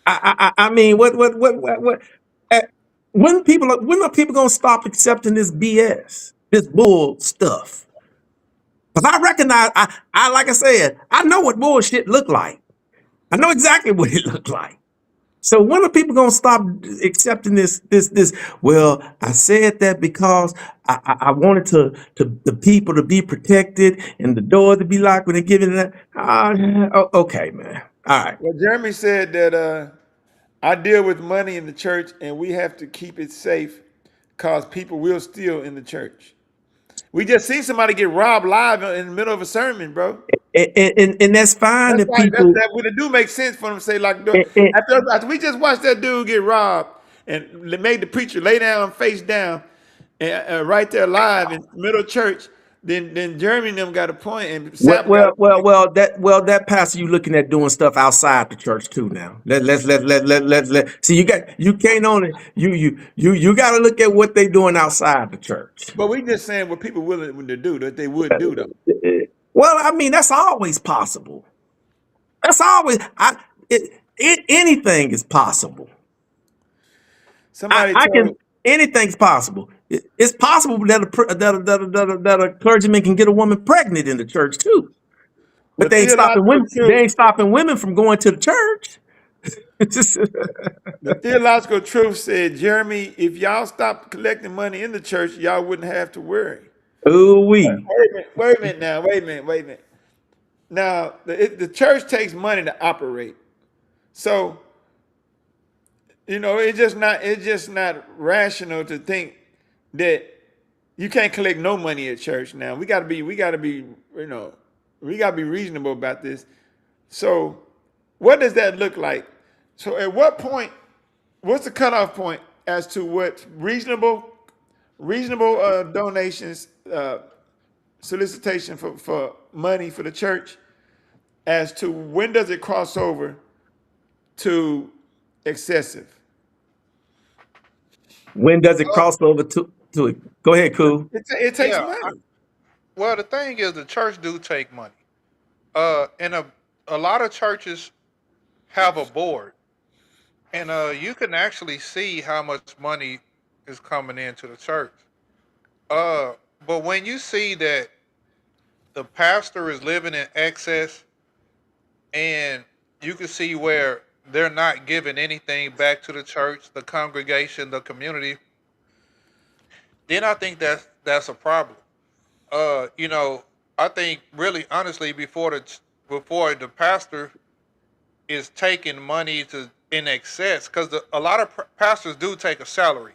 I mean, what? When are people gonna stop accepting this BS, this bull stuff? Because I recognize, I like I said, I know what bullshit look like. I know exactly what it looked like. So when are people gonna stop accepting this? Well, I said that because I wanted the people to be protected and the door to be locked when they're giving that. Okay, man. All right. Well, Jeremy said that I deal with money in the church, and we have to keep it safe because people will steal in the church. We just seen somebody get robbed live in the middle of a sermon, bro. And that's fine That's if why people. that would it do make sense for them to say like And, after we just watched that dude get robbed and made the preacher lay down face down and right there live in the middle of church. Then Jeremy and them got a point and Sap got a point. that pastor you looking at doing stuff outside the church too now. Let see you can't only you got to look at what they doing outside the church. But we just saying what people willing to do that they would do though. Well, I mean that's always possible. That's always anything is possible. Somebody anything's possible. It's possible that a clergyman can get a woman pregnant in the church too. But they ain't stopping women. They ain't stopping women from going to the church. The theological truth said, Jeremy, if y'all stop collecting money in the church, y'all wouldn't have to worry. Ooh wee. Wait a minute. Now, the church takes money to operate. So, it's just not rational to think that you can't collect no money at church now. We gotta be reasonable about this. So what does that look like? So at what point, what's the cutoff point as to what reasonable donations, solicitation for money for the church, as to when does it cross over to excessive? When does it cross over to it? Go ahead, Cool. It takes money. Well, the thing is, the church do take money. And a lot of churches have a board, and you can actually see how much money is coming into the church. But when you see that the pastor is living in excess, and you can see where they're not giving anything back to the church, the congregation, the community, then I think that's a problem. I think really honestly before the pastor is taking money in excess, because a lot of pastors do take a salary,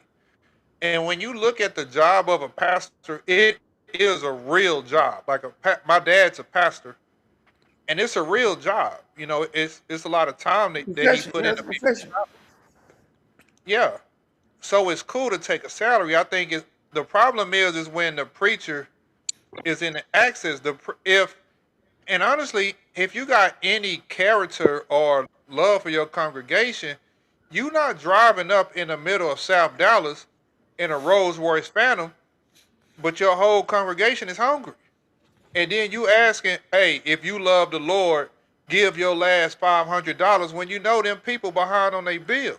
and when you look at the job of a pastor, it is a real job. Like my dad's a pastor, and it's a real job. It's a lot of time that he put into people's job. Yeah, so it's cool to take a salary. I think the problem is when the preacher is in the access. And honestly, if you got any character or love for your congregation, you not driving up in the middle of South Dallas in a Rolls-Royce Phantom, but your whole congregation is hungry. And then you asking, hey, if you love the Lord, give your last $500 when you know them people behind on their bills.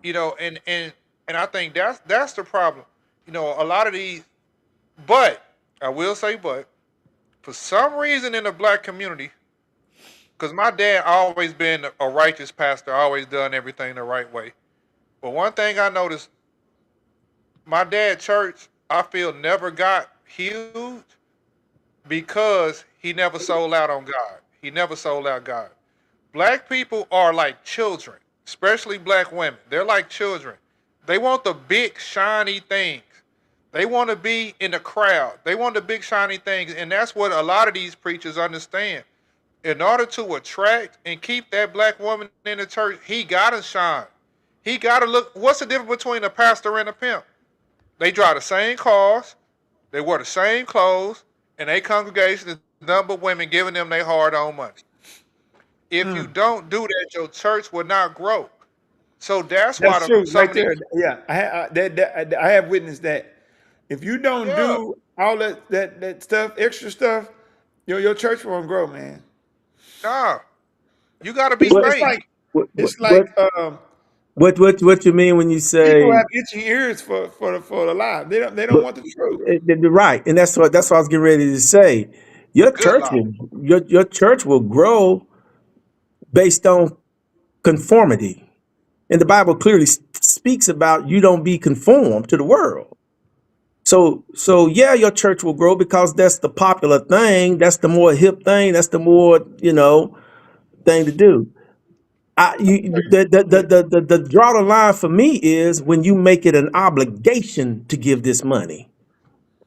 And I think that's the problem. A lot of these, but I will say, for some reason in the black community, because my dad always been a righteous pastor, always done everything the right way. But one thing I noticed, my dad's church, I feel, never got huge because he never sold out on God. He never sold out God. Black people are like children, especially black women. They're like children. They want the big, shiny things. They want to be in the crowd. They want the big, shiny things. And that's what a lot of these preachers understand. In order to attract and keep that black woman in the church, he got to shine. He got to look. What's the difference between a pastor and a pimp? They drive the same cars. They wear the same clothes. And their congregation is nothing but women giving them their hard-earned money. If you don't do that, your church will not grow. So that's why true, right there. Yeah, I have witnessed that. If you don't do all that stuff, extra stuff, your church won't grow, man. Nah, you got to be fake. What you mean when you say people have itching ears for the lie? They don't want the truth. Right, and that's what I was getting ready to say. Your Good church law. will your church will grow based on conformity. And the Bible clearly speaks about you don't be conformed to the world. So yeah, your church will grow because that's the popular thing. That's the more hip thing. That's the more, thing to do. The draw the line for me is when you make it an obligation to give this money.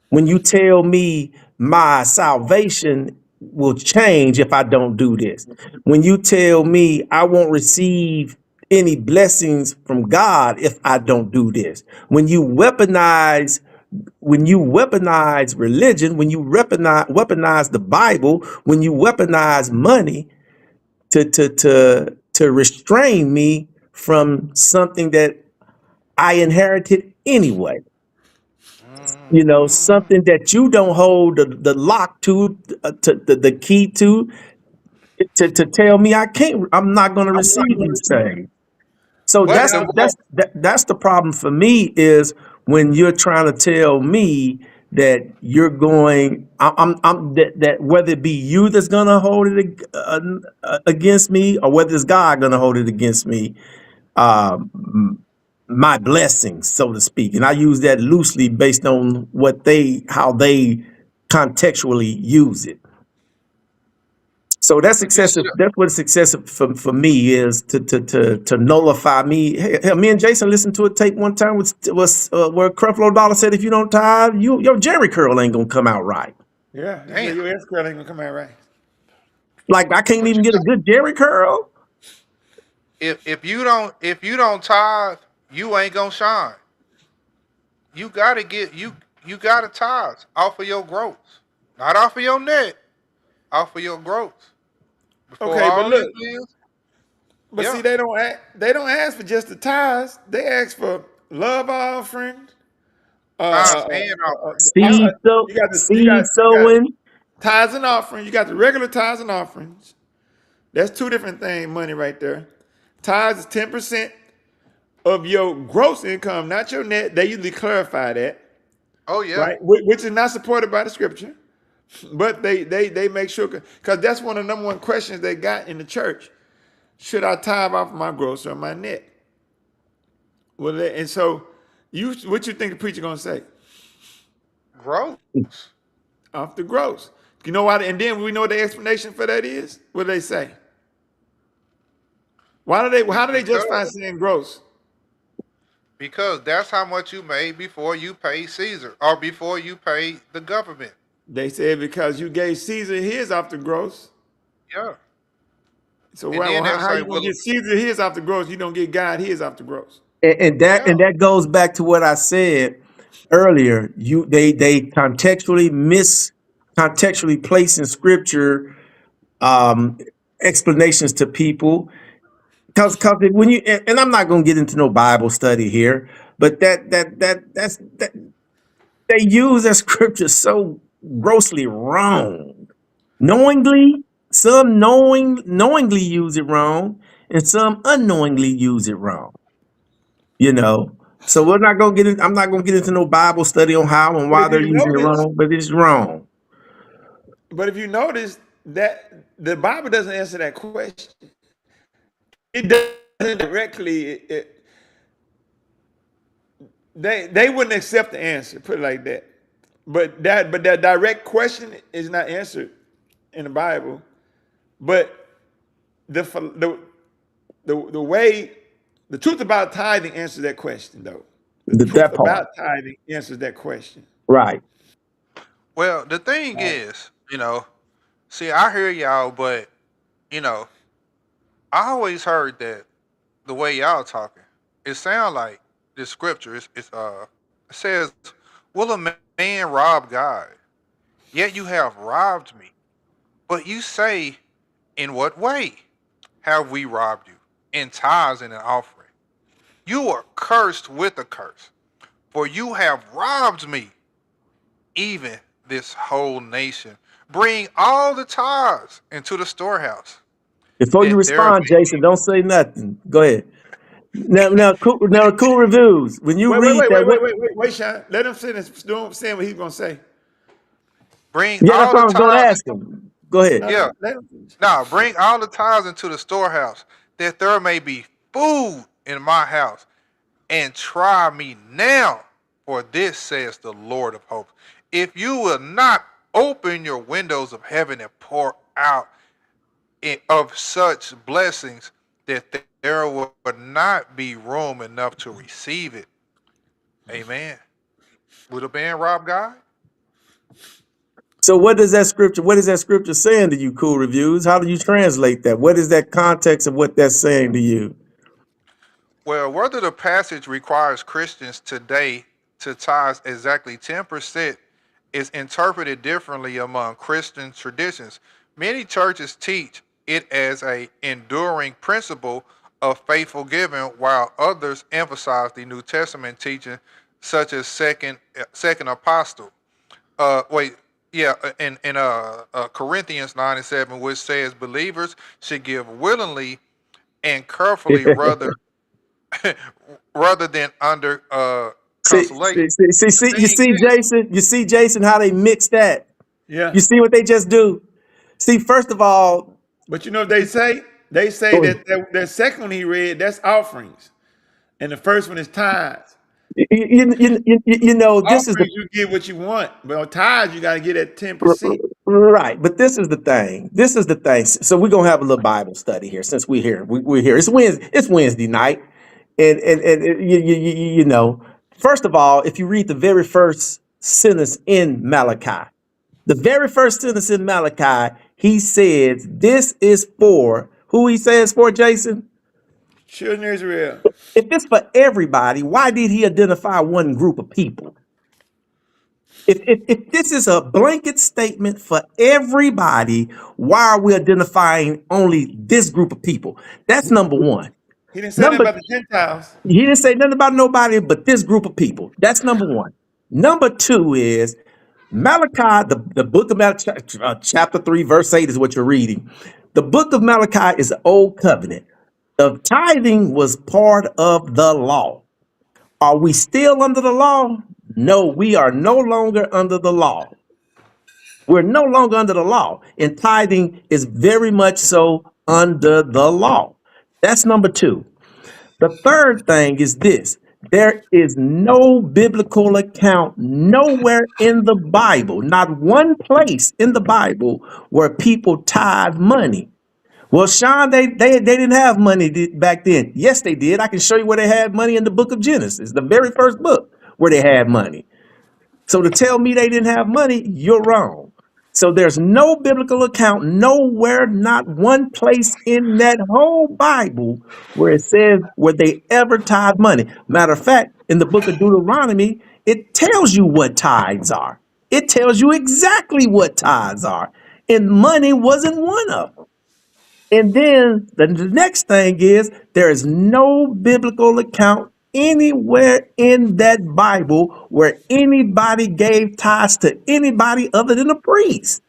When you tell me my salvation will change if I don't do this. When you tell me I won't receive any blessings from God if I don't do this. When you weaponize religion, when you weaponize the Bible, when you weaponize money to restrain me from something that I inherited anyway. Something that you don't hold the lock to the key to tell me I'm not going to receive these things. So But that's the problem for me is when you're trying to tell me that you're going, that whether it be you that's going to hold it against me or whether it's God going to hold it against me, my blessings, so to speak. And I use that loosely based on how they contextually use it. So that's excessive. That's what's excessive for me is to nullify me. Hell, me and Jason listened to a tape one time where Creflo Dollar said, if you don't tithe, your Jerry curl ain't gonna come out right. Yeah, your ass curl ain't gonna come out right. Like I can't even get a good Jerry curl. If you don't tithe, you ain't gonna shine. You gotta gotta tithe off of your growth, not off of your net, off of your growth. Before Okay, but all look, these bills, but yeah. see, they don't ask for just the tithes. They ask for love offering, Seed sowing. tithes and offerings. You got the regular tithes and offerings. That's two different things. Money right there. Tithes is 10% of your gross income, not your net. They usually clarify that. Oh yeah. Right, which is not supported by the scripture, but they make sure because that's one of the number one questions they got in the church. Should I tithe off my gross or my net? Well, and so what you think the preacher gonna say? Gross. Off the gross. You know why? And then we know what the explanation for that is. What do they say? How do they justify saying gross? Because that's how much you made before you paid Caesar or before you paid the government. They said because you gave Caesar his off the gross. Yeah. So And then they'll how say, you gonna well, get Caesar his off the gross? You don't get God his off the gross. And that goes back to what I said earlier. They contextually place in scripture explanations to people. Because when you and I'm not going to get into no Bible study here, but that's they use that scripture so grossly wrong. Knowingly, some knowingly use it wrong, and some unknowingly use it wrong. So we're not going to I'm not going to get into no Bible study on how and why they're using it wrong, but it's wrong. But if you notice that the Bible doesn't answer that question. It doesn't directly. They wouldn't accept the answer. Put it like that. But that direct question is not answered in the Bible. But the truth about tithing answers that question, though. The truth about tithing answers that question. Right. Well, the thing is, see, I hear y'all, but I always heard that the way y'all talking, it sounds like this scripture. It says, "Will a man rob God? Yet you have robbed me." But you say, "In what way have we robbed you? In tithes and an offering. You are cursed with a curse, for you have robbed me, even this whole nation. Bring all the tithes into the storehouse." Before you respond, Jason, don't say nothing. Go ahead. Now, cool reviews. When you wait, Sean. Let him finish saying what he's gonna say. Bring Yeah, that's all what the I was going to tithes. ask him. Go ahead. Yeah. Now bring all the tithes into the storehouse, that there may be food in my house, and try me now, for this says the Lord of hosts. If you will not open your windows of heaven and pour out of such blessings, that there will not be room enough to receive it. Amen. Would have been Rob God? So what is that scripture saying to you, Cool Reviews? How do you translate that? What is that context of what that's saying to you? Well, whether the passage requires Christians today to tithe exactly 10% is interpreted differently among Christian traditions. Many churches teach it as a enduring principle of faithful giving, while others emphasize the New Testament teaching, such as second apostle. Wait, yeah, in Corinthians 9:7, which says believers should give willingly and carefully, rather than under consolation. You see, Jason, how they mix that. Yeah. You see what they just do. See, first of all, But you know what they say? They say that second one he read, that's offerings. And the first one is tithes. you know, this is the Offerings, you get what you want. But on tithes, you got to get at 10%. right. But this is the thing. This is the thing. So we're gonna have a little Bible study here since we're here. We're here. It's Wednesday. It's Wednesday night, and you know. First of all, if you read the very first sentence in Malachi, the very first sentence in Malachi, he says, "This is for who?" He says for Jason. Children of Israel. If it's for everybody, why did he identify one group of people? If this is a blanket statement for everybody, why are we identifying only this group of people? That's number one. He didn't say nothing about the Gentiles. He didn't say nothing about nobody but this group of people. That's number one. Number two is Malachi, the book of Malachi, chapter 3, verse 8 is what you're reading. The book of Malachi is the old covenant. The tithing was part of the law. Are we still under the law? No, we are no longer under the law. We're no longer under the law. And tithing is very much so under the law. That's number two. The third thing is this. There is no biblical account nowhere in the Bible, not one place in the Bible where people tithe money. Well, Sean, they didn't have money back then. Yes, they did. I can show you where they had money in the book of Genesis, the very first book where they had money. So to tell me they didn't have money, you're wrong. So there's no biblical account nowhere, not one place in that whole Bible where it says where they ever tithe money. Matter of fact, in the book of Deuteronomy, it tells you what tithes are. It tells you exactly what tithes are. And money wasn't one of them. And then the next thing is there is no biblical account anywhere in that Bible where anybody gave tithes to anybody other than a priest.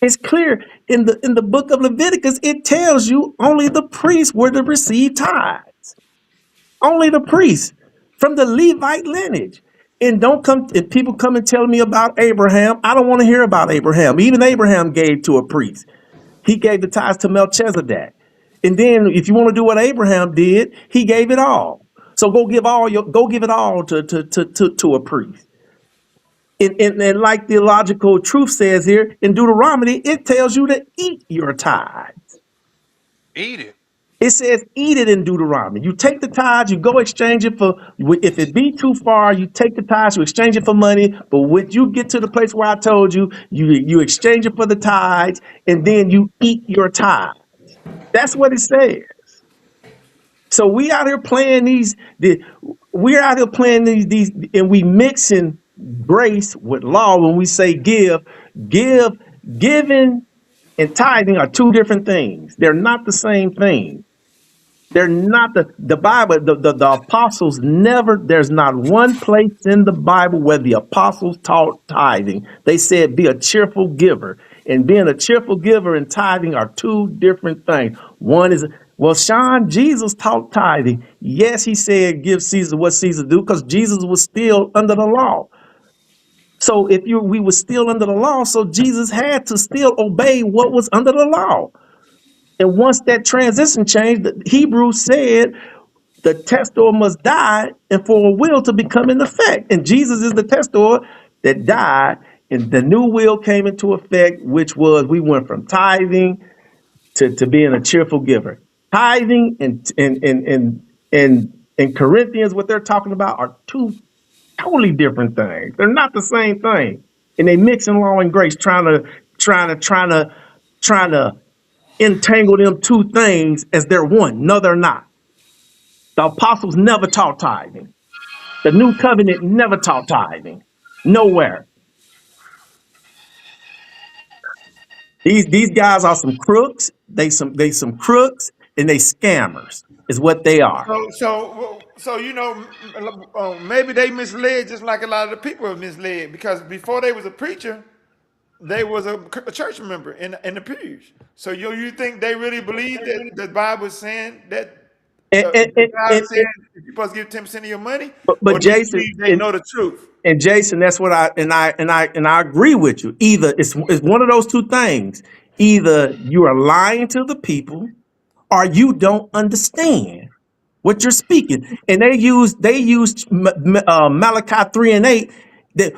It's clear in the book of Leviticus, it tells you only the priests were to receive tithes. Only the priests from the Levite lineage. And don't come if people come and tell me about Abraham. I don't want to hear about Abraham. Even Abraham gave to a priest. He gave the tithes to Melchizedek. And then if you want to do what Abraham did, he gave it all. So go give it all to a priest. And like theological truth says here in Deuteronomy, it tells you to eat your tithes. Eat it. It says eat it in Deuteronomy. You take the tithes, you go exchange it for, if it be too far, you take the tithes, you exchange it for money. But when you get to the place where I told you, you exchange it for the tithes, and then you eat your tithes. That's what it says. So we out here playing these, and we mixing grace with law when we say giving and tithing are two different things. They're not the same thing. They're not the Bible, the apostles never, there's not one place in the Bible where the apostles taught tithing. They said be a cheerful giver. And being a cheerful giver and tithing are two different things. One is, well, Sean, Jesus taught tithing. Yes, he said give Caesar what Caesar do because Jesus was still under the law. So if we were still under the law, so Jesus had to still obey what was under the law. And once that transition changed, the Hebrews said the testator must die and for a will to become in effect. And Jesus is the testator that died, and the new will came into effect, which was we went from tithing to being a cheerful giver. Tithing and Corinthians, what they're talking about are two totally different things. They're not the same thing. And they mixing law and grace, trying to entangle them two things as they're one. No, they're not. The apostles never taught tithing. The new covenant never taught tithing. Nowhere. These guys are some crooks. They some crooks and they scammers is what they are. So you know, maybe they misled just like a lot of the people are misled, because before they was a preacher, they was a church member in the pews. So you think they really believe that the Bible is saying that? God said you're supposed to give 10% of your money, but Jason, they know the truth. And Jason, that's what I agree with you. Either it's one of those two things. Either you are lying to the people, or you don't understand what you're speaking. And they used Malachi 3:8 that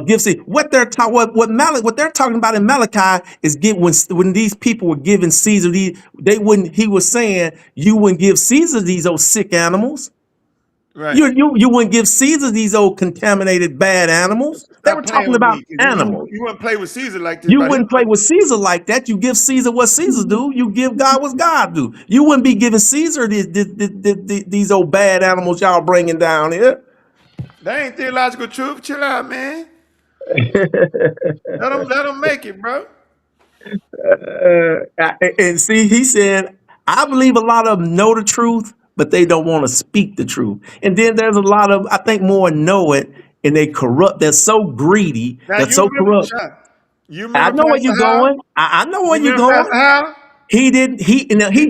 gives it what they're what they're talking about in Malachi is when these people were giving Caesar he was saying you wouldn't give Caesar these old sick animals. Right. You wouldn't give Caesar these old contaminated bad animals. They were talking about animals. You wouldn't play with Caesar like this. You wouldn't play with Caesar like that. You give Caesar what Caesar do. You give God what God do. You wouldn't be giving Caesar these old bad animals y'all bringing down here. That ain't theological truth. Chill out, man. let them make it, bro. And see, he said, I believe a lot of them know the truth, but they don't want to speak the truth. And then there's a lot of, I think more know it, and they corrupt. They're so greedy. They're so corrupt. I know where you're going. I know where you're going. He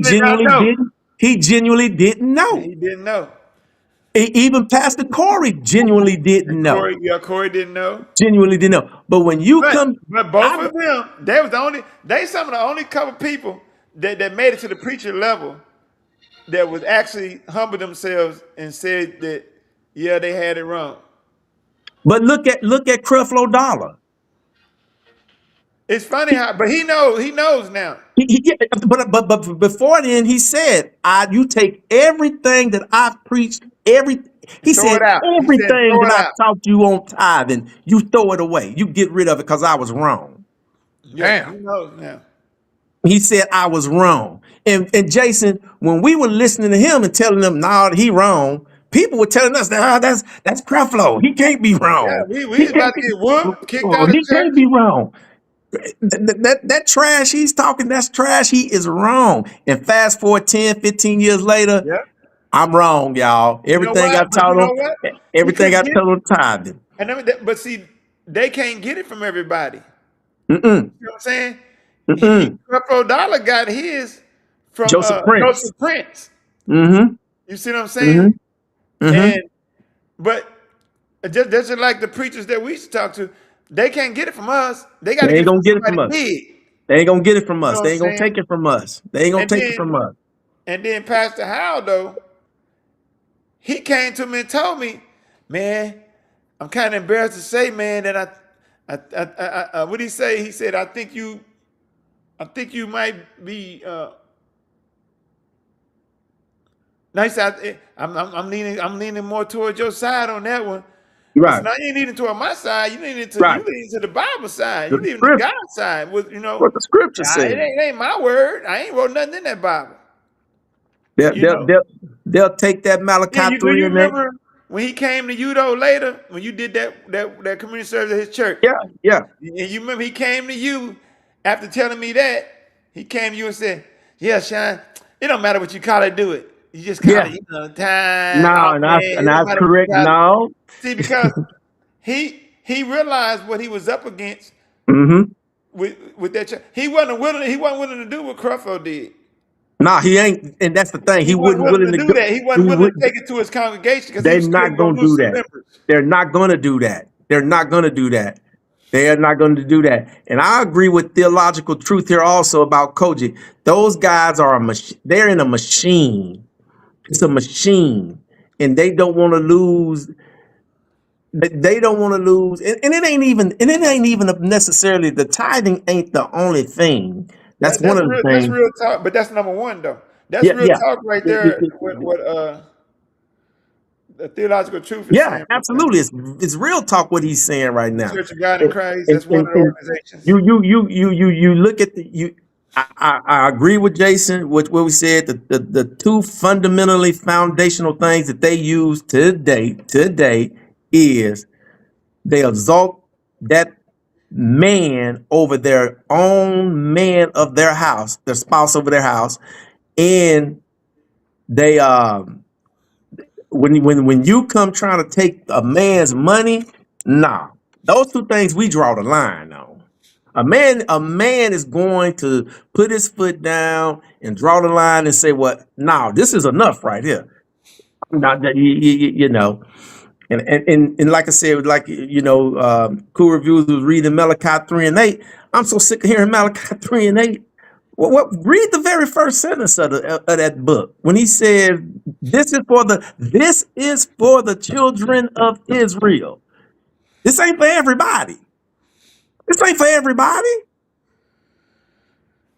genuinely didn't know. He didn't know. Even Pastor Corey genuinely didn't know. Corey didn't know. Genuinely didn't know. But when you but both of them, they some of the only couple people that made it to the preacher level that was actually humbled themselves and said that, yeah, they had it wrong. But look at Creflo Dollar. It's funny but he knows now. But before then, he said, you take everything that I've preached, he said everything that I taught you on tithing, you throw it away. You get rid of it because I was wrong. Yeah, he knows now. He said I was wrong. And Jason, when we were listening to him and telling him, no, he wrong, people were telling us that that's Creflo. He can't be wrong. Yeah, we about to get whooped, kicked out of He can't be wrong. That trash he's talking, that's trash. He is wrong. And fast forward 10, 15 years later, I'm wrong, y'all. Everything I told him, everything I told him tithing. But see, they can't get it from everybody. You know what I'm saying? Creflo Dollar got his from Joseph Prince. You see what I'm saying? But just like the preachers that we used to talk to, they can't get it from us. They got to get it from us. Big. They ain't gonna get it from us. They ain't gonna take it from us. They ain't gonna take it from us. And then Pastor Howell, though, he came to me and told me, man, I'm kind of embarrassed to say, man, that I what did he say? He said, I think you might be. Now he said, I'm leaning more towards your side on that one. Right. Now you ain't leaning toward my side. You leaning to the Bible side. You leaning to God's side. With what the scripture says. It ain't my word. I ain't wrote nothing in that Bible. They'll take that Malachi 3 you and remember when he came to you though later when you did that community service at his church? Yeah. And you remember he came to you after telling me that. He came to you and said, "Yeah, Sean, it don't matter what you call it, do it. You just call it, time." No, that's correct. No. See, because he realized what he was up against with that church. He wasn't willing to do what Creflo did. No, he ain't, and that's the thing. He wasn't willing to do that. He wasn't willing to take it to his congregation because they're not going to do that. They're not going to do that. They're not going to do that. They are not going to do that. And I agree with theological truth here also about Kojic. Those guys are a machine. They're in a machine. It's a machine, and they don't want to lose. They don't want to lose, and it ain't even necessarily the tithing ain't the only thing. That's one of the That's things. real talk, but that's number one though. That's Yeah, real yeah, talk right there. What the theological truth is yeah, saying. absolutely. It's real talk what he's saying right The now. Church of God in Christ. And, That's one of the and organizations. you look at the you. I agree with Jason with what we said. The two fundamentally foundational things that they use today is they exalt that man over their own man of their house, their spouse over their house, and they when you come trying to take a man's money, nah, those two things we draw the line on. A man is going to put his foot down and draw the line and say, "What? Well, now this is enough right here." Not that you know. And like I said, like Cool Reviews was reading Malachi 3:8. I'm so sick of hearing Malachi 3:8. What read the very first sentence of that book when he said, this is for the children of Israel. This ain't for everybody. This ain't for everybody.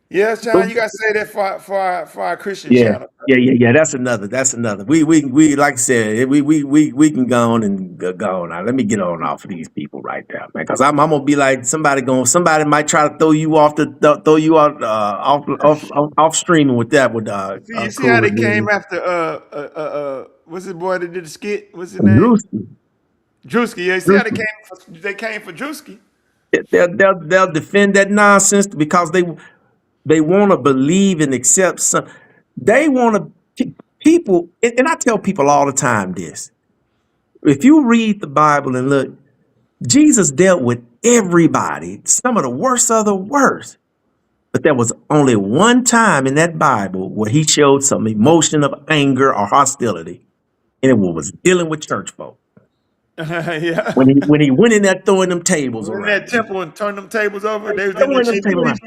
Yes, John, you gotta say that for our Christian Yeah, channel. yeah. That's another. We like I said, we can go on and go on. Now, let me get on off of these people right there, man, because I'm gonna be like somebody might try to throw you off off streaming with that with You see Cool how they Reviews. came after what's his boy that did the skit? What's his name? Drewski. Drewski. Yeah, you see how they came for Drewski. They'll defend that nonsense because they want to believe and accept some. They want to people, and I tell people all the time this. If you read the Bible and look, Jesus dealt with everybody, some of the worst of the worst. But there was only one time in that Bible where he showed some emotion of anger or hostility, and it was dealing with church folk. Yeah. When he went in there throwing them tables In around. that temple and turned them tables over. They was Throwing them tables around.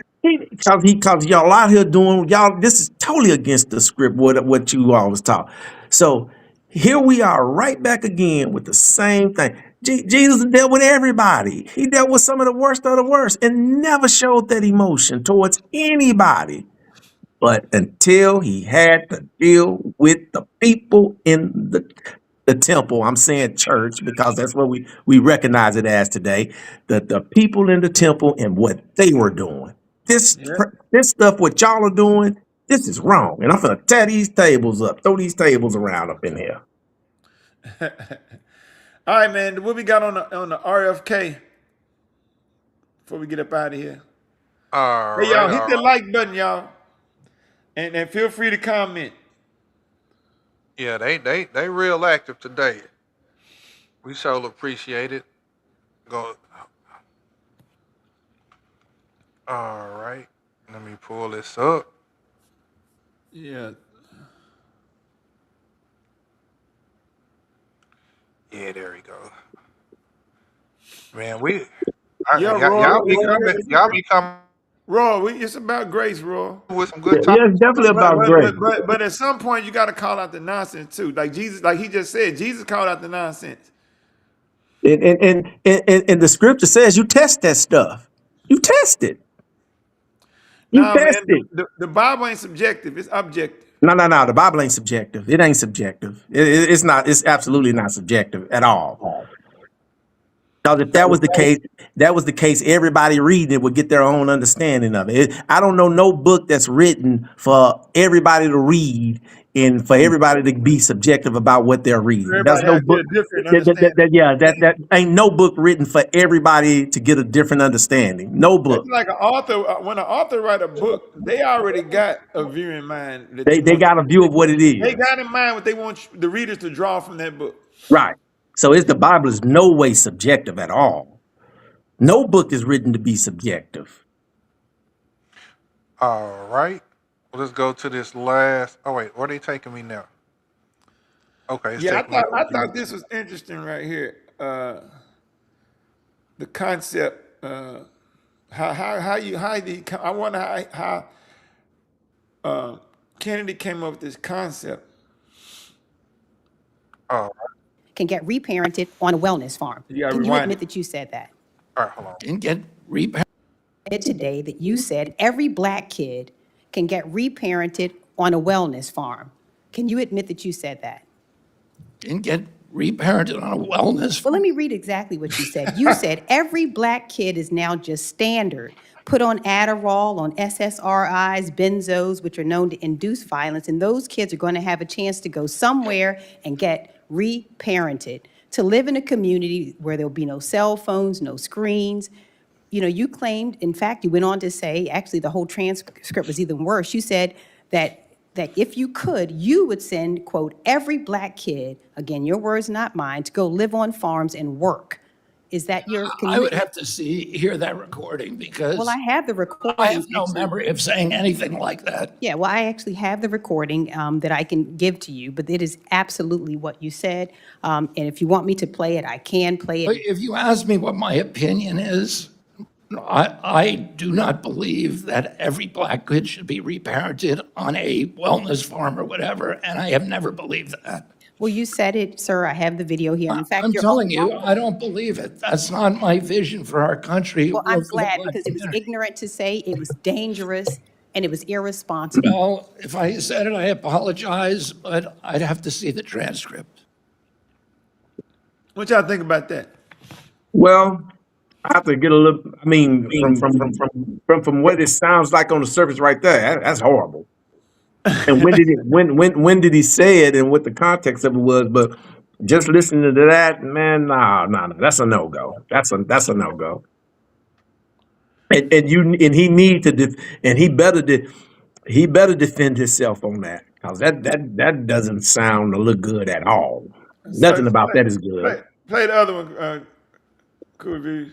Because y'all out here doing y'all. This is totally against the script. What you always taught. So here we are, right back again with the same thing. Jesus dealt with everybody. He dealt with some of the worst of the worst, and never showed that emotion towards anybody. But until he had to deal with the people in the temple, I'm saying church because that's what we recognize it as today, the people in the temple and what they were doing. This stuff, what y'all are doing, this is wrong. And I'm gonna tear these tables up, throw these tables around up in here. All right, man. What we got on the RFK before we get up out of here? All Hey, y'all, right, hit all the right. like button, y'all, and feel free to comment. Yeah, they real active today. We sure appreciate it. Go. All right. Let me pull this up. Yeah. Yeah, there we go. Man, Yeah, Roy. y'all be coming Roy, it's about grace, Roy. with some good Yeah, talk. it's definitely about grace. But at some point you got to call out the nonsense too. Like Jesus, like he just said, Jesus called out the nonsense. And the scripture says you test that stuff. You test it. You Nah, test man, it. the Bible ain't subjective; it's objective. No. The Bible ain't subjective. It ain't subjective. It's not. It's absolutely not subjective at all. Because if that was the case, everybody reading it would get their own understanding of it. I don't know no book that's written for everybody to read and for everybody to be subjective about what they're reading. That's Everybody no has to book. get a different understanding. That ain't no book written for everybody to get a different understanding. No book. It's like an author. When an author write a book, they already got a view in mind. That They got a view of what it is. They got in mind what they want the readers to draw from that book. Right. So the Bible is no way subjective at all. No book is written to be subjective. All right. Let's go to this last. Oh wait, where are they taking me now? Okay. It's Yeah, taking me I over thought here. this was interesting right here. the concept. How I wonder how Kennedy came up with this concept. Can get reparented on a wellness farm. You gotta Can you rewind admit it. that you said that? All right, hold on. Can get reparented today that you said every black kid can get reparented on a wellness farm. Can you admit that you said that? Can get reparented on a wellness. Well, let me read exactly what you said. You said every black kid is now just standard, put on Adderall, on SSRIs, benzos, which are known to induce violence, and those kids are going to have a chance to go somewhere and get reparented, to live in a community where there'll be no cell phones, no screens. You know, you claimed, in fact, you went on to say, actually the whole transcript was even worse. You said that if you could, you would send, quote, every black kid, again, your words, not mine, to go live on farms and work. Is that your? I would have to hear that recording because Well, I have the recording. I have no memory of saying anything like that. Yeah, well, I actually have the recording that I can give to you, but it is absolutely what you said. And if you want me to play it, I can play But it. if you ask me what my opinion is, I do not believe that every black kid should be reparented on a wellness farm or whatever, and I have never believed that. Well, you said it, sir. I have the video here. In fact, I'm your telling own you, I don't believe it. That's not my vision for our country. Well, or I'm for the glad black because it was community. ignorant to say, it was dangerous, and it was irresponsible. Well, if I said it, I apologize, but I'd have to see the transcript. What y'all think about that? Well, I have to get a little. I mean, from what it sounds like on the surface, right there, that's horrible. And when did he say it, and what the context of it was? But just listening to that, man, no, that's a no go. That's a no go. And he better defend himself on that, because that doesn't sound or look good at all. Nothing about that is good. Play the other one, Cool Views.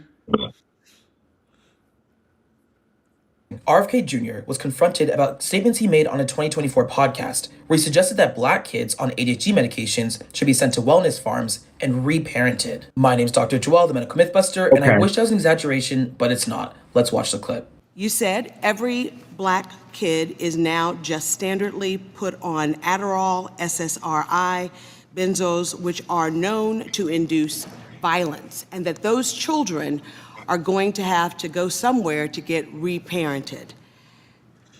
RFK Jr. was confronted about statements he made on a 2024 podcast where he suggested that black kids on ADHD medications should be sent to wellness farms and reparented. My name's Dr. Joel, the medical mythbuster, and I Okay. wish that was an exaggeration, but it's not. Let's watch the clip. You said every black kid is now just standardly put on Adderall, SSRI, benzos, which are known to induce violence, and that those children are going to have to go somewhere to get reparented.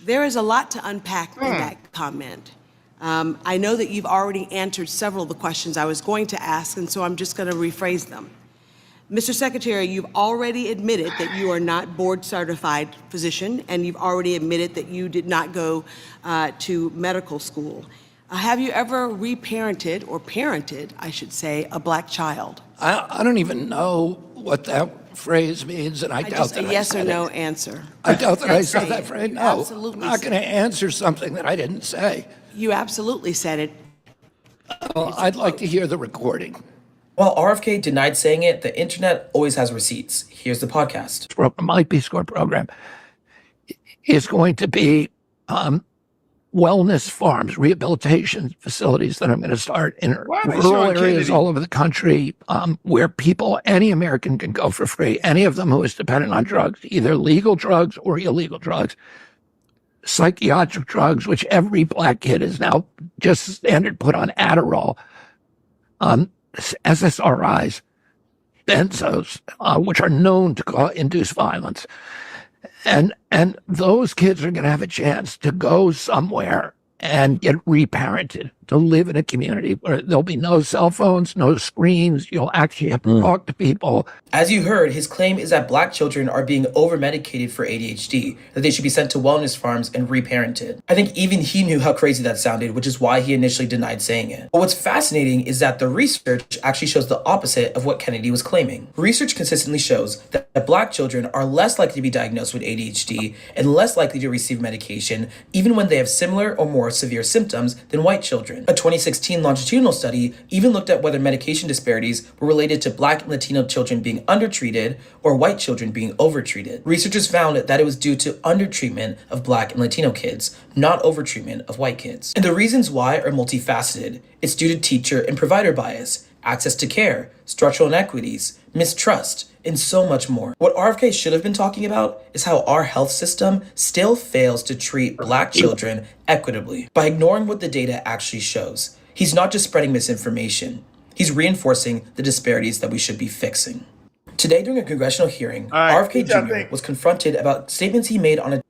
There is a lot to unpack in that comment. I know that you've already answered several of the questions I was going to ask, and so I'm just going to rephrase them. Mr. Secretary, you've already admitted that you are not board certified physician, and you've already admitted that you did not go to medical school. Have you ever reparented, or parented, I should say, a black child? I don't even know what that phrase means, and I doubt just that a yes I or said no it. answer. I doubt that I Let's said say that it. phrase. You No, absolutely I'm not going to answer something that I didn't say. You absolutely said it. Well, I'd like to hear the recording. While RFK denied saying it, the internet always has receipts. Here's the podcast. My Peace Corps program is going to be wellness farms, rehabilitation facilities that I'm going to start in Why are they rural showing areas Kennedy? all over the country where any American can go for free, any of them who is dependent on drugs, either legal drugs or illegal drugs, psychiatric drugs, which every black kid is now just standard put on Adderall, SSRIs, benzos, which are known to induce violence. And those kids are going to have a chance to go somewhere and get reparented, to live in a community where there'll be no cell phones, no screens. You'll actually have to talk to people. As you heard, his claim is that black children are being over-medicated for ADHD, that they should be sent to wellness farms and reparented. I think even he knew how crazy that sounded, which is why he initially denied saying it. But what's fascinating is that the research actually shows the opposite of what Kennedy was claiming. Research consistently shows that black children are less likely to be diagnosed with ADHD and less likely to receive medication, even when they have similar or more severe symptoms than white children. A 2016 longitudinal study even looked at whether medication disparities were related to black and Latino children being undertreated or white children being overtreated. Researchers found that it was due to undertreatment of black and Latino kids, not overtreatment of white kids. And the reasons why are multifaceted. It's due to teacher and provider bias, access to care, structural inequities, mistrust, and so much more. What RFK should have been talking about is how our health system still fails to treat Black children equitably by ignoring what the data actually shows. He's not just spreading misinformation, he's reinforcing the disparities that we should be fixing. Today, during a congressional hearing, RFK Jr. was confronted about statements he made on a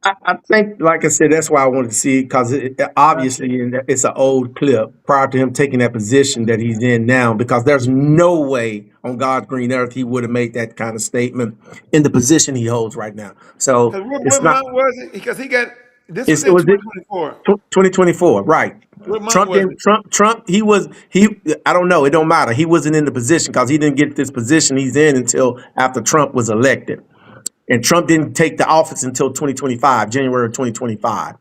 I think, like I said, that's why I wanted to see it, because obviously it's an old clip prior to him taking that position that he's in now, because there's no way on God's green earth he would have made that kind of statement in the position he holds right now. So What it's not. month was it? Because he got this It was was in 2024. 2024, right? What month Trump was didn't. it? Trump. He. I don't know. It don't matter. He wasn't in the position because he didn't get this position he's in until after Trump was elected. And Trump didn't take the office until 2025, January of 2025.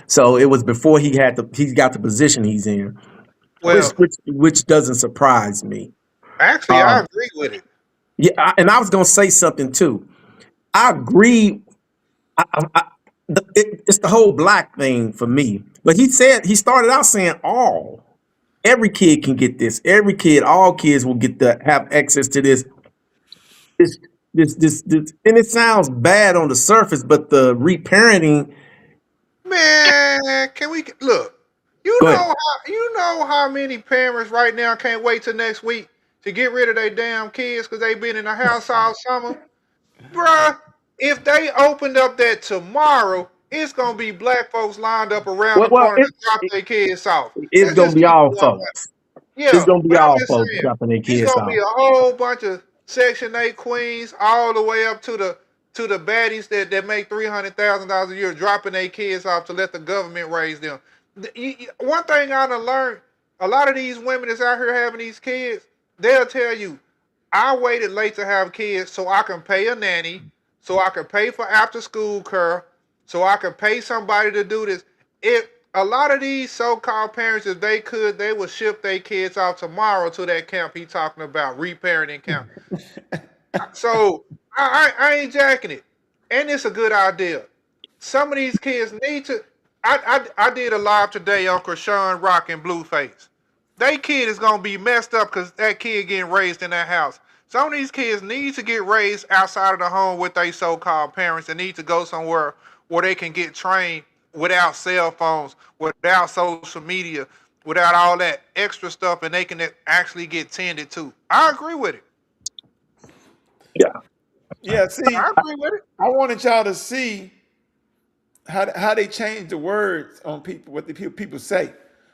So it was before he got the position he's in, Well, which doesn't surprise me. actually, I agree with it. Yeah, and I was gonna say something too. I agree. It's the whole black thing for me. But he started out saying every kid can get this. Every kid, all kids will get have access to this. This, and it sounds bad on the surface, but the reparenting. Man, can we look? Go ahead. You know how many parents right now can't wait till next week to get rid of their damn kids because they've been in the house all summer, bruh. If they opened up that tomorrow, it's gonna be Black folks lined up around the Well, corner to drop their kids off. it's Let's gonna just be keep all it 100. folks. It's Yeah, gonna be but I'm all just folks saying, dropping their it's kids gonna be off. a whole bunch of Section 8 queens all the way up to the baddies that make $300,000 a year dropping their kids off to let the government raise them. One thing I done learned, a lot of these women that's out here having these kids, they'll tell you, I waited late to have kids so I can pay a nanny, so I can pay for after school care, so I can pay somebody to do this. If a lot of these so-called parents, if they could, they would ship their kids off tomorrow to that camp he talking about, reparenting camp. So I ain't jacking it, and it's a good idea. Some of these kids need to. I did a live today on Krishan Rock and Blueface. They kid is gonna be messed up because that kid getting raised in that house. Some of these kids need to get raised outside of the home with their so-called parents and need to go somewhere where they can get trained without cell phones, without social media, without all that extra stuff, and they can actually get tended to. I agree with it. Yeah, see, I agree with it. I wanted y'all to see how they change the words on people, what the people say,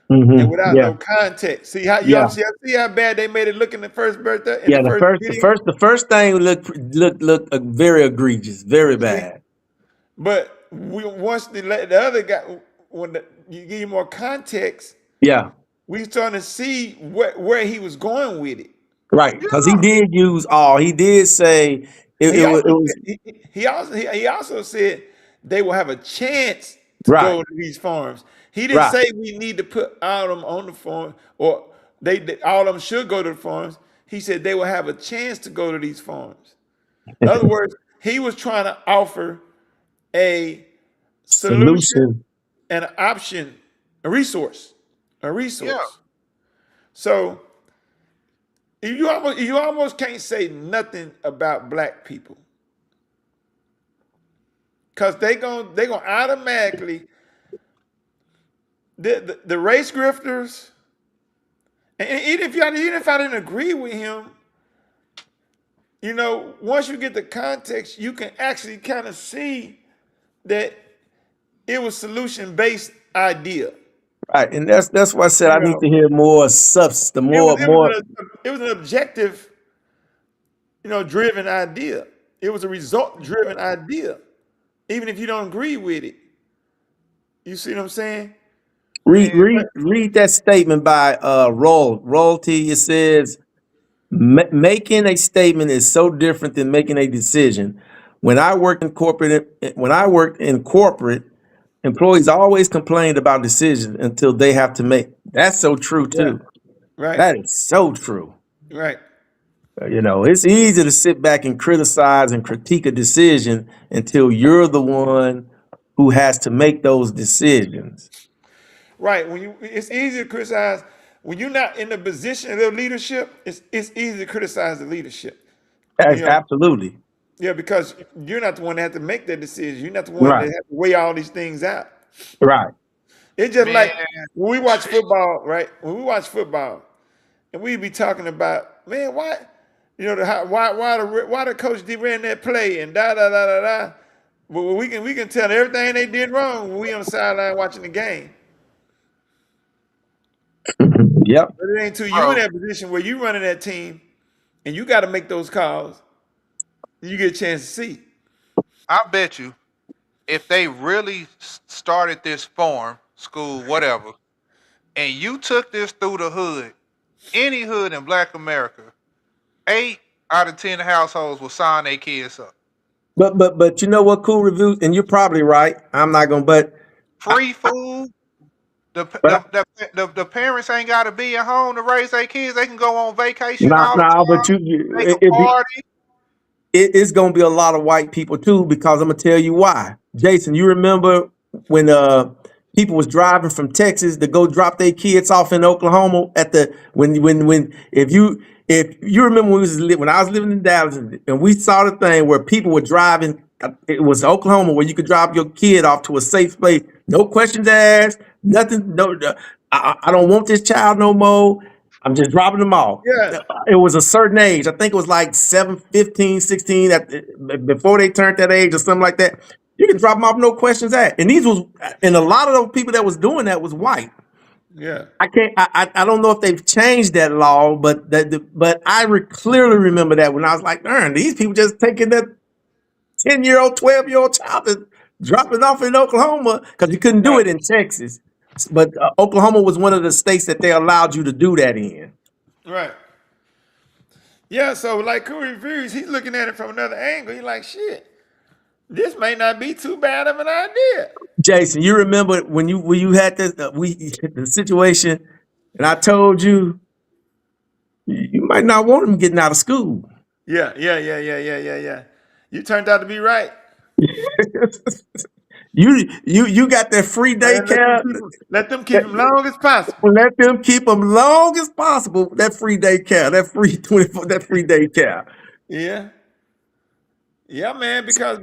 and without Yeah, no context. See how yeah, see how bad they made it look in the first birthday in yeah. the The first first, video. the first thing looked very egregious, very bad. But once the other guy, you give you more context, Yeah, we starting to see where he was going with it. right. Because he did use all. He did say it. He also Was he also said they will have a chance to right, go to these farms. He didn't right. say we need to put all of them on the farm or they all of them should go to the farms. He said they will have a chance to go to these farms. In other words, he was trying to offer a solution Solution. and an option, a resource. Yeah. So you almost can't say nothing about black people. Cause they gonna automatically the race grifters, and even if I didn't agree with him, you know, once you get the context, you can actually kind of see that it was solution-based idea. Right, and that's why I said I You need know, to hear more substance, more. it was an objective, driven idea. It was a result-driven idea, even if you don't agree with it. You see what I'm saying? Read that statement by Royalty. It says making a statement is so different than making a decision. When I worked in corporate, employees always complained about decisions until they have to make. That's so true too. Right. That is so true. Right. It's easy to sit back and criticize and critique a decision until you're the one who has to make those decisions. Right. It's easy to criticize when you're not in the position of leadership. It's easy to criticize the leadership. You know, Absolutely. yeah, because you're not the one that have to make that decision. You're not the one that Right. have to weigh all these things out. Right. It's just Man, like when we watch football, right? When we watch football, and we be talking about, man, why, you know, why the coach did ran that play and da da da da da. But we can tell everything they did wrong when we on the sideline watching the game. Yep. But it ain't till you in bro, that position where you running that team and you got to make those calls, you get a chance to see. I bet you if they really started this farm, school, whatever, and you took this through the hood, any hood in Black America, 8 out of 10 households will sign their kids up. But you know what, Cool Reviews, and you're probably right. I'm not gonna, but Free food. The parents ain't got to be at home to raise their kids. They can go on vacation all the now, but time. They can party. it's gonna be a lot of white people too, because I'm gonna tell you why. Jason, you remember when people was driving from Texas to go drop their kids off in Oklahoma at the when if you remember when I was living in Dallas and we saw the thing where people were driving, it was Oklahoma where you could drop your kid off to a safe place, no questions asked, nothing, I don't want this child no more. I'm just dropping them off. Yeah. It was a certain age. I think it was like 7, 15, 16, before they turned that age or something like that. You can drop them off, no questions asked. And a lot of those people that was doing that was white. Yeah. I don't know if they've changed that law, but clearly remember that when I was like, darn, these people just taking that 10-year-old, 12-year-old child and dropping off in Oklahoma because you couldn't do it in Texas. But Oklahoma was one of the states that they allowed you to do that in. Right. Yeah, so like Corey Reviews, he's looking at it from another angle. He's like, shit, this may not be too bad of an idea. Jason, you remember when you had this the situation, and I told you you might not want them getting out of school. Yeah. You turned out to be right. You got that free daycare. Let them keep them long as possible. Let them keep them long as possible. That free daycare, that free 24, that free daycare. Yeah. Yeah, man. Because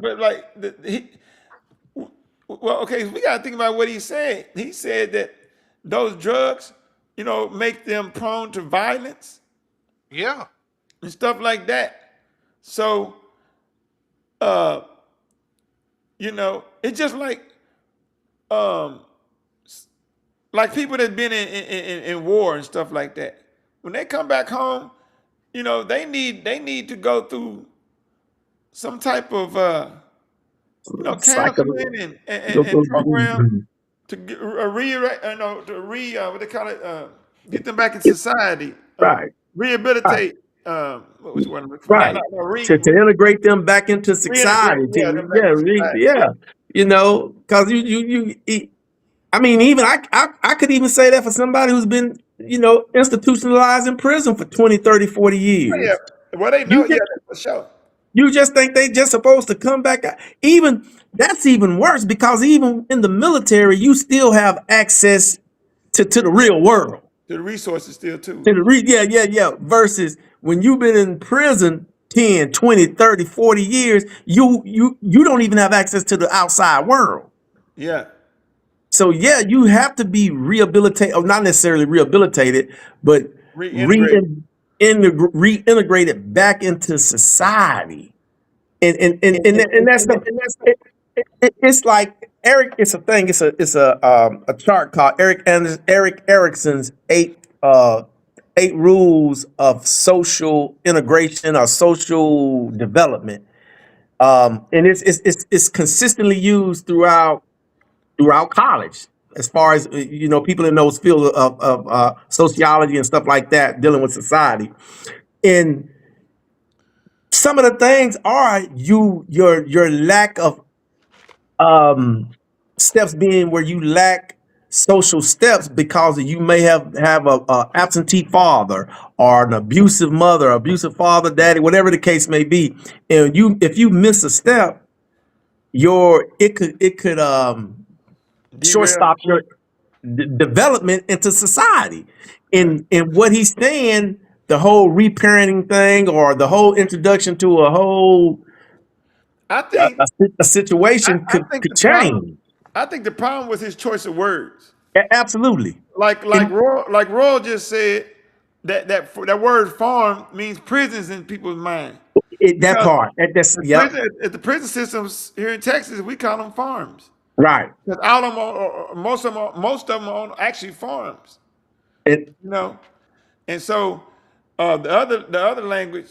well, okay, we gotta think about what he said. He said that those drugs, make them prone to violence. Yeah. And stuff like that. So, it's just like people that been in war and stuff like that. When they come back home, they need to go through some type of counseling and program to get what they call it, get them back in society. Right. Rehabilitate. Which one? Right. To integrate them back into society. Because I mean, even I could even say that for somebody who's been, institutionalized in prison for 20, 30, 40 years. Oh, yeah. Well, they know, for sure. You just think they just supposed to come back. That's even worse, because even in the military, you still have access to the real world. To the resources still too. Versus when you've been in prison 10, 20, 30, 40 years, you don't even have access to the outside world. Yeah. So you have to be rehabilitated, or not necessarily rehabilitated, but reintegrated back into society. And that's it's like Eric. It's a thing. It's a chart called Eric Erickson's 8 rules of social integration or social development. And it's consistently used throughout college, as far as people in those fields of sociology and stuff like that, dealing with society. And some of the things are your lack of steps, being where you lack social steps because you may have a absentee father or an abusive mother, abusive father, daddy, whatever the case may be. And if you miss a step, it could shortstop your development into society. And what he's saying the whole reparenting thing or the whole introduction to a whole I think a situation I could think the problem. change. I think the problem was his choice of words. Absolutely. Like Royal just said that word farm means prisons in people's mind. That part. That's yep. At the prison systems here in Texas, we call them farms. Right. Because all of them, or most of them are actually farms. It, you know, and so the other language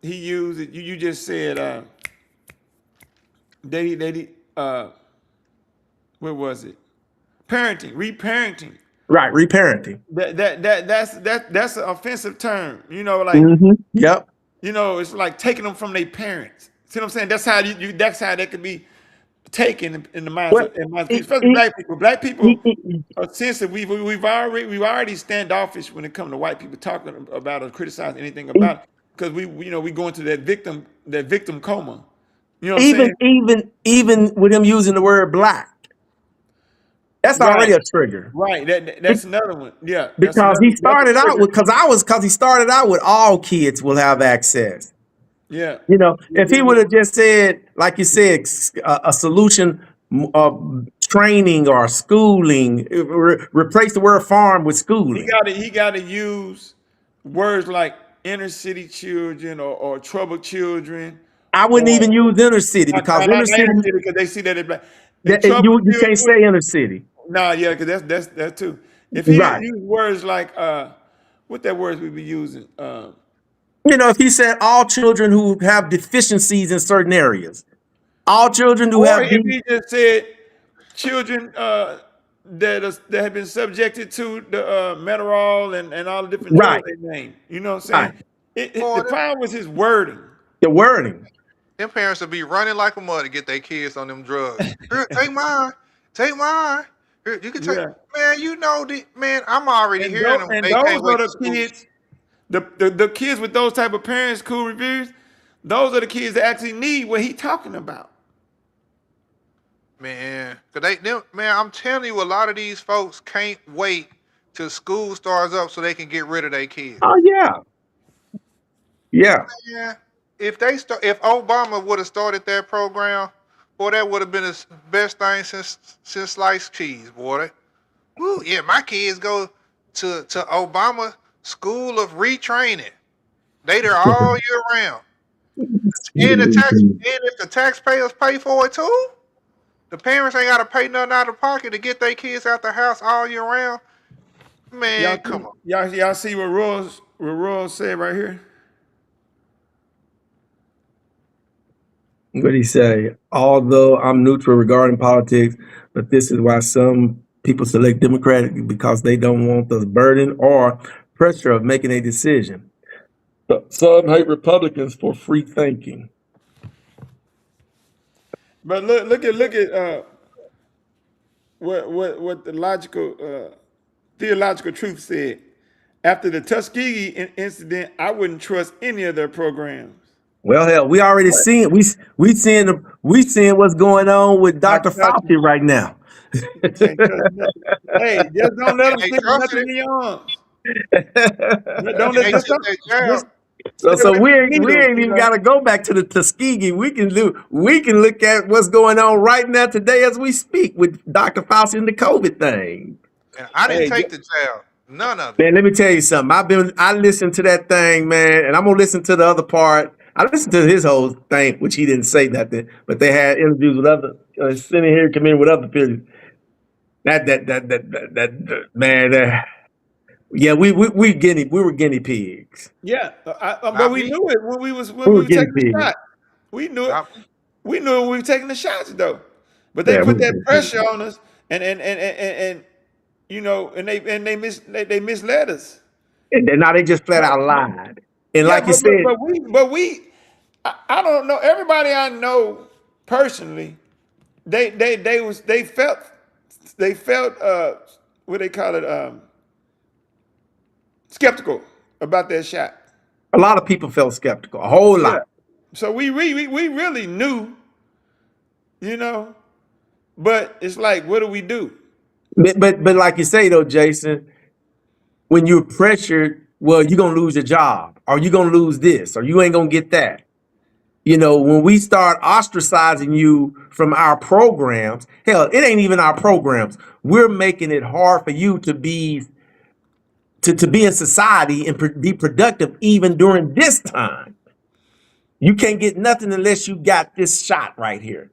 he used, you just said, what was it? Parenting, reparenting. Right, reparenting. That's an offensive term. You know, like yep. You know, it's like taking them from their parents. See what I'm saying? That's how that's how that could be taken in the minds of especially black people. Black people are sensitive. We've already standoffish when it comes to white people talking about or criticizing anything about it, because we go into that victim coma. You know what I'm saying? Even with him using the word black. That's already a trigger. Right. That's another one. Yeah. Because he started out with because he started out with all kids will have access. Yeah. You know, if he would have just said, like you said, a solution of training or schooling, replace the word farm with schooling. He got to use words like inner city children or troubled children. I wouldn't even use inner city because inner city because they see that in black. You can't say inner city. No, yeah, because that's too. If he used words like what that words we be using. You know, if he said all children who have deficiencies in certain areas, all children who have. If he just said children that have been subjected to the Metarol and all the different drugs they name. You know what I'm saying? The problem was his wording. The wording. Them parents would be running like a mother to get their kids on them drugs. Here, take mine. Take mine. Here, you can take. Man, you know man. I'm already hearing them. And those are the kids. The kids with those type of parents, Cool Reviews, those are the kids that actually need what he talking about. Man, man, I'm telling you, a lot of these folks can't wait till school starts up so they can get rid of their kids. Oh yeah. Yeah. Yeah. If Obama would have started that program, boy, that would have been the best thing since sliced cheese, boy. Woo, yeah, my kids go to Obama School of Retraining. They there all year round. And if the taxpayers pay for it too, the parents ain't got to pay nothing out of pocket to get their kids out the house all year round. Man, come on. Y'all see what Royal said right here? What did he say? Although I'm neutral regarding politics, but this is why some people select Democratic because they don't want the burden or pressure of making a decision. But some hate Republicans for free thinking. But look at what the theological truth said. After the Tuskegee incident, I wouldn't trust any of their programs. Well, hell, we already seen we seeing what's going on with Dr. Fauci right now. Hey, just don't let them stick nothing in your arms. Don't let So we ain't even got to go back to the Tuskegee. We can look at what's going on right now today as we speak with Dr. Fauci and the COVID thing. And I didn't take the jab. None of it. Man, let me tell you something. I listened to that thing, man, and I'm gonna listen to the other part. I listened to his whole thing, which he didn't say nothing, but they had interviews with other sitting here committing with other people. That man. Yeah, we were guinea pigs. Yeah, but we knew it when we were taking the shot. We knew it. We knew it when we were taking the shots though. But they put that pressure on us, and you know, and they misled us. And now they just flat out lied. And like you said, I don't know. Everybody I know personally, they felt what they call it, skeptical about that shot. A lot of people felt skeptical, a whole lot. So we really knew, you know, but it's like, what do we do? But like you say though, Jason, when you're pressured well, you're gonna lose your job, or you're gonna lose this, or you ain't gonna get that. You know, when we start ostracizing you from our programs, hell, it ain't even our programs. We're making it hard for you to be in society and be productive even during this time. You can't get nothing unless you got this shot right here.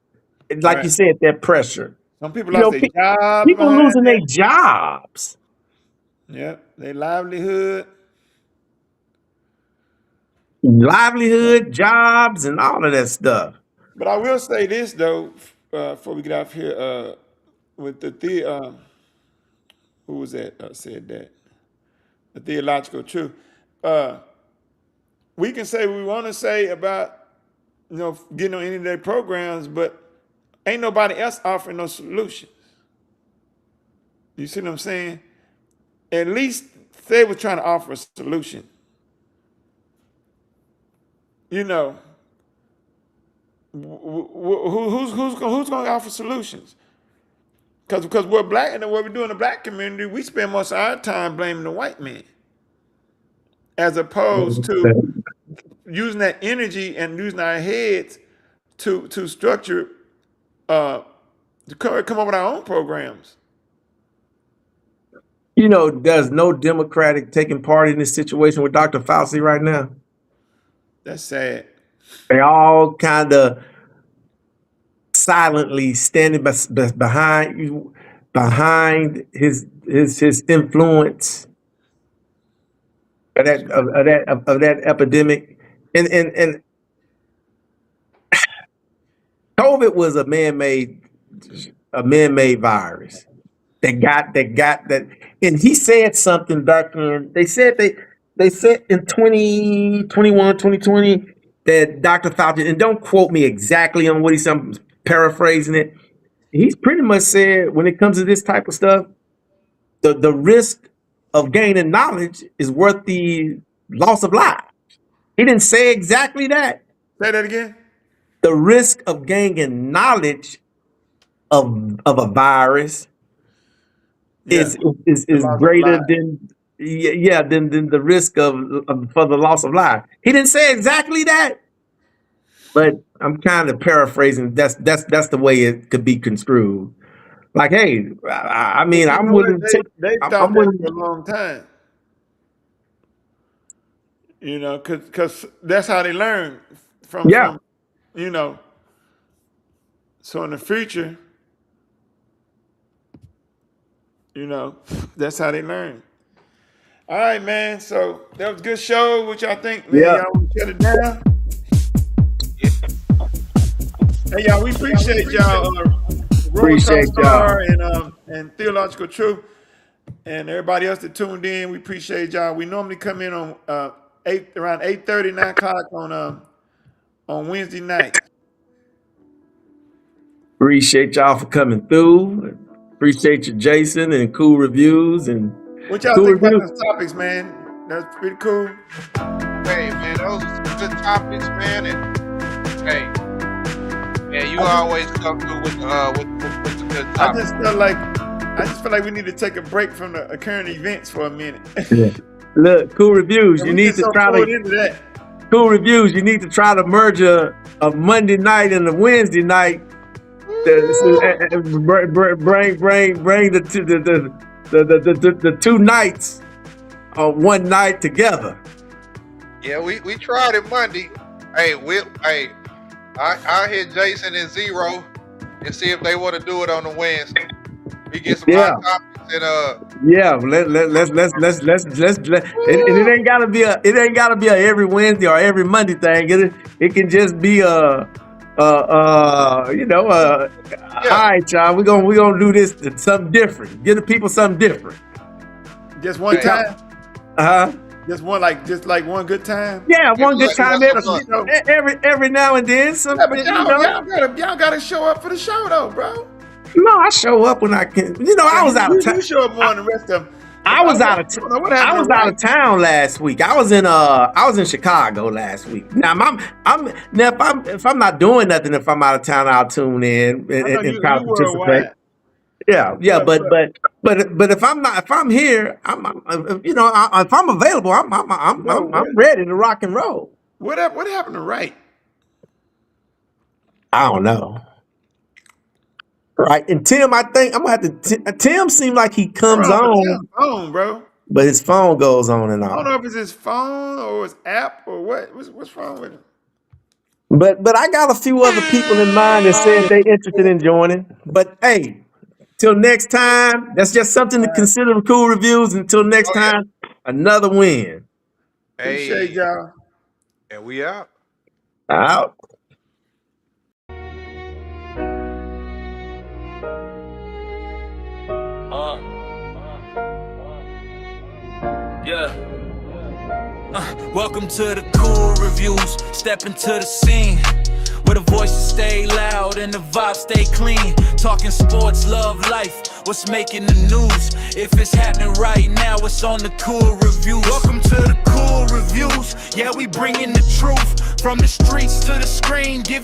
It's like you said, that pressure. Some people You know, lost their jobs. people behind losing their that. jobs. Yep, their livelihood. Livelihood, jobs, and all of that stuff. But I will say this though, before we get off here, with the who was that said that? The theological truth. We can say what we want to say about, you know, getting on any of their programs, but ain't nobody else offering no solutions. You see what I'm saying? At least they were trying to offer a solution. You know, who's going to offer solutions? Because we're black, and what we do in the black community, we spend most of our time blaming the white man, as opposed to using that energy and using our heads to structure, to come up with our own programs. You know, there's no Democratic taking part in this situation with Dr. Fauci right now. That's sad. They all kind of silently standing behind his influence of that epidemic, and COVID was a man-made virus that got that, and he said something back in. They said in 2021, 2020 that Dr. Fauci, and don't quote me exactly on what he said, I'm paraphrasing it. He's pretty much said when it comes to this type of stuff, the risk of gaining knowledge is worth the loss of life. He didn't say exactly that. Say that again. The risk of gaining knowledge of a virus is greater than than the risk of for the loss of life. He didn't say exactly that, but I'm kind of paraphrasing. That's the way it could be construed. Like, hey, I mean, I'm willing to. They thought that for a long time. You know, because that's how they learn from, you know. So in the future, you know, that's how they learn. All right, man. So that was a good show. What y'all think, man? Y'all want to shut it down? Hey, y'all, we appreciate y'all. Appreciate y'all. And Theological Truth, and everybody else that tuned in. We appreciate y'all. We normally come in on around 8:30, 9 o'clock on Wednesday night. Appreciate y'all for coming through. Appreciate you, Jason, and Cool Reviews. And what y'all think about those topics, man? That's pretty cool. Hey, man, those are some good topics, man. And hey, yeah, you always come through with the good topics. I just feel like we need to take a break from the current events for a minute. Look, Cool Reviews. You need to try to. Cool Reviews. You need to try to merge a Monday night and a Wednesday night. Bring the two nights on one night together. Yeah, we tried it Monday. Hey, I hit Jason and Zero and see if they want to do it on the Wednesday. We get some hot topics and let's it ain't gotta be a every Wednesday or every Monday thing. It can just be all right, y'all. We're gonna do this something different. Give the people something different. Just one time. Just like one good time. Yeah, one good time every now and then. Y'all gotta show up for the show though, bro. No, I show up when I can. You know, I was out of town. You show up more than the rest of them. I was out of town last week. I was in Chicago last week. Now if I'm not doing nothing, if I'm out of town, I'll tune in and try to participate. Yeah. But if I'm here, if I'm available, I'm ready to rock and roll. What happened to Wright? I don't know. Right. And Tim, I think I'm gonna have to. Tim seemed like he comes on, Phone, bro. but his phone goes on and I don't off. know if it's his phone or his app or what. What's wrong with him? But I got a few other people in mind that said they interested in joining. But hey, till next time, that's just something to consider with Cool Reviews. Until next time, another win. Appreciate y'all. And we out. Out. Yeah. Welcome to the Cool Reviews. Step into the scene where the voices stay loud and the vibes stay clean. Talking sports, love, life, what's making the news. If it's happening right now, it's on the Cool Reviews. Welcome to the Cool Reviews. Yeah, we bringing the truth from the streets to the screen. Give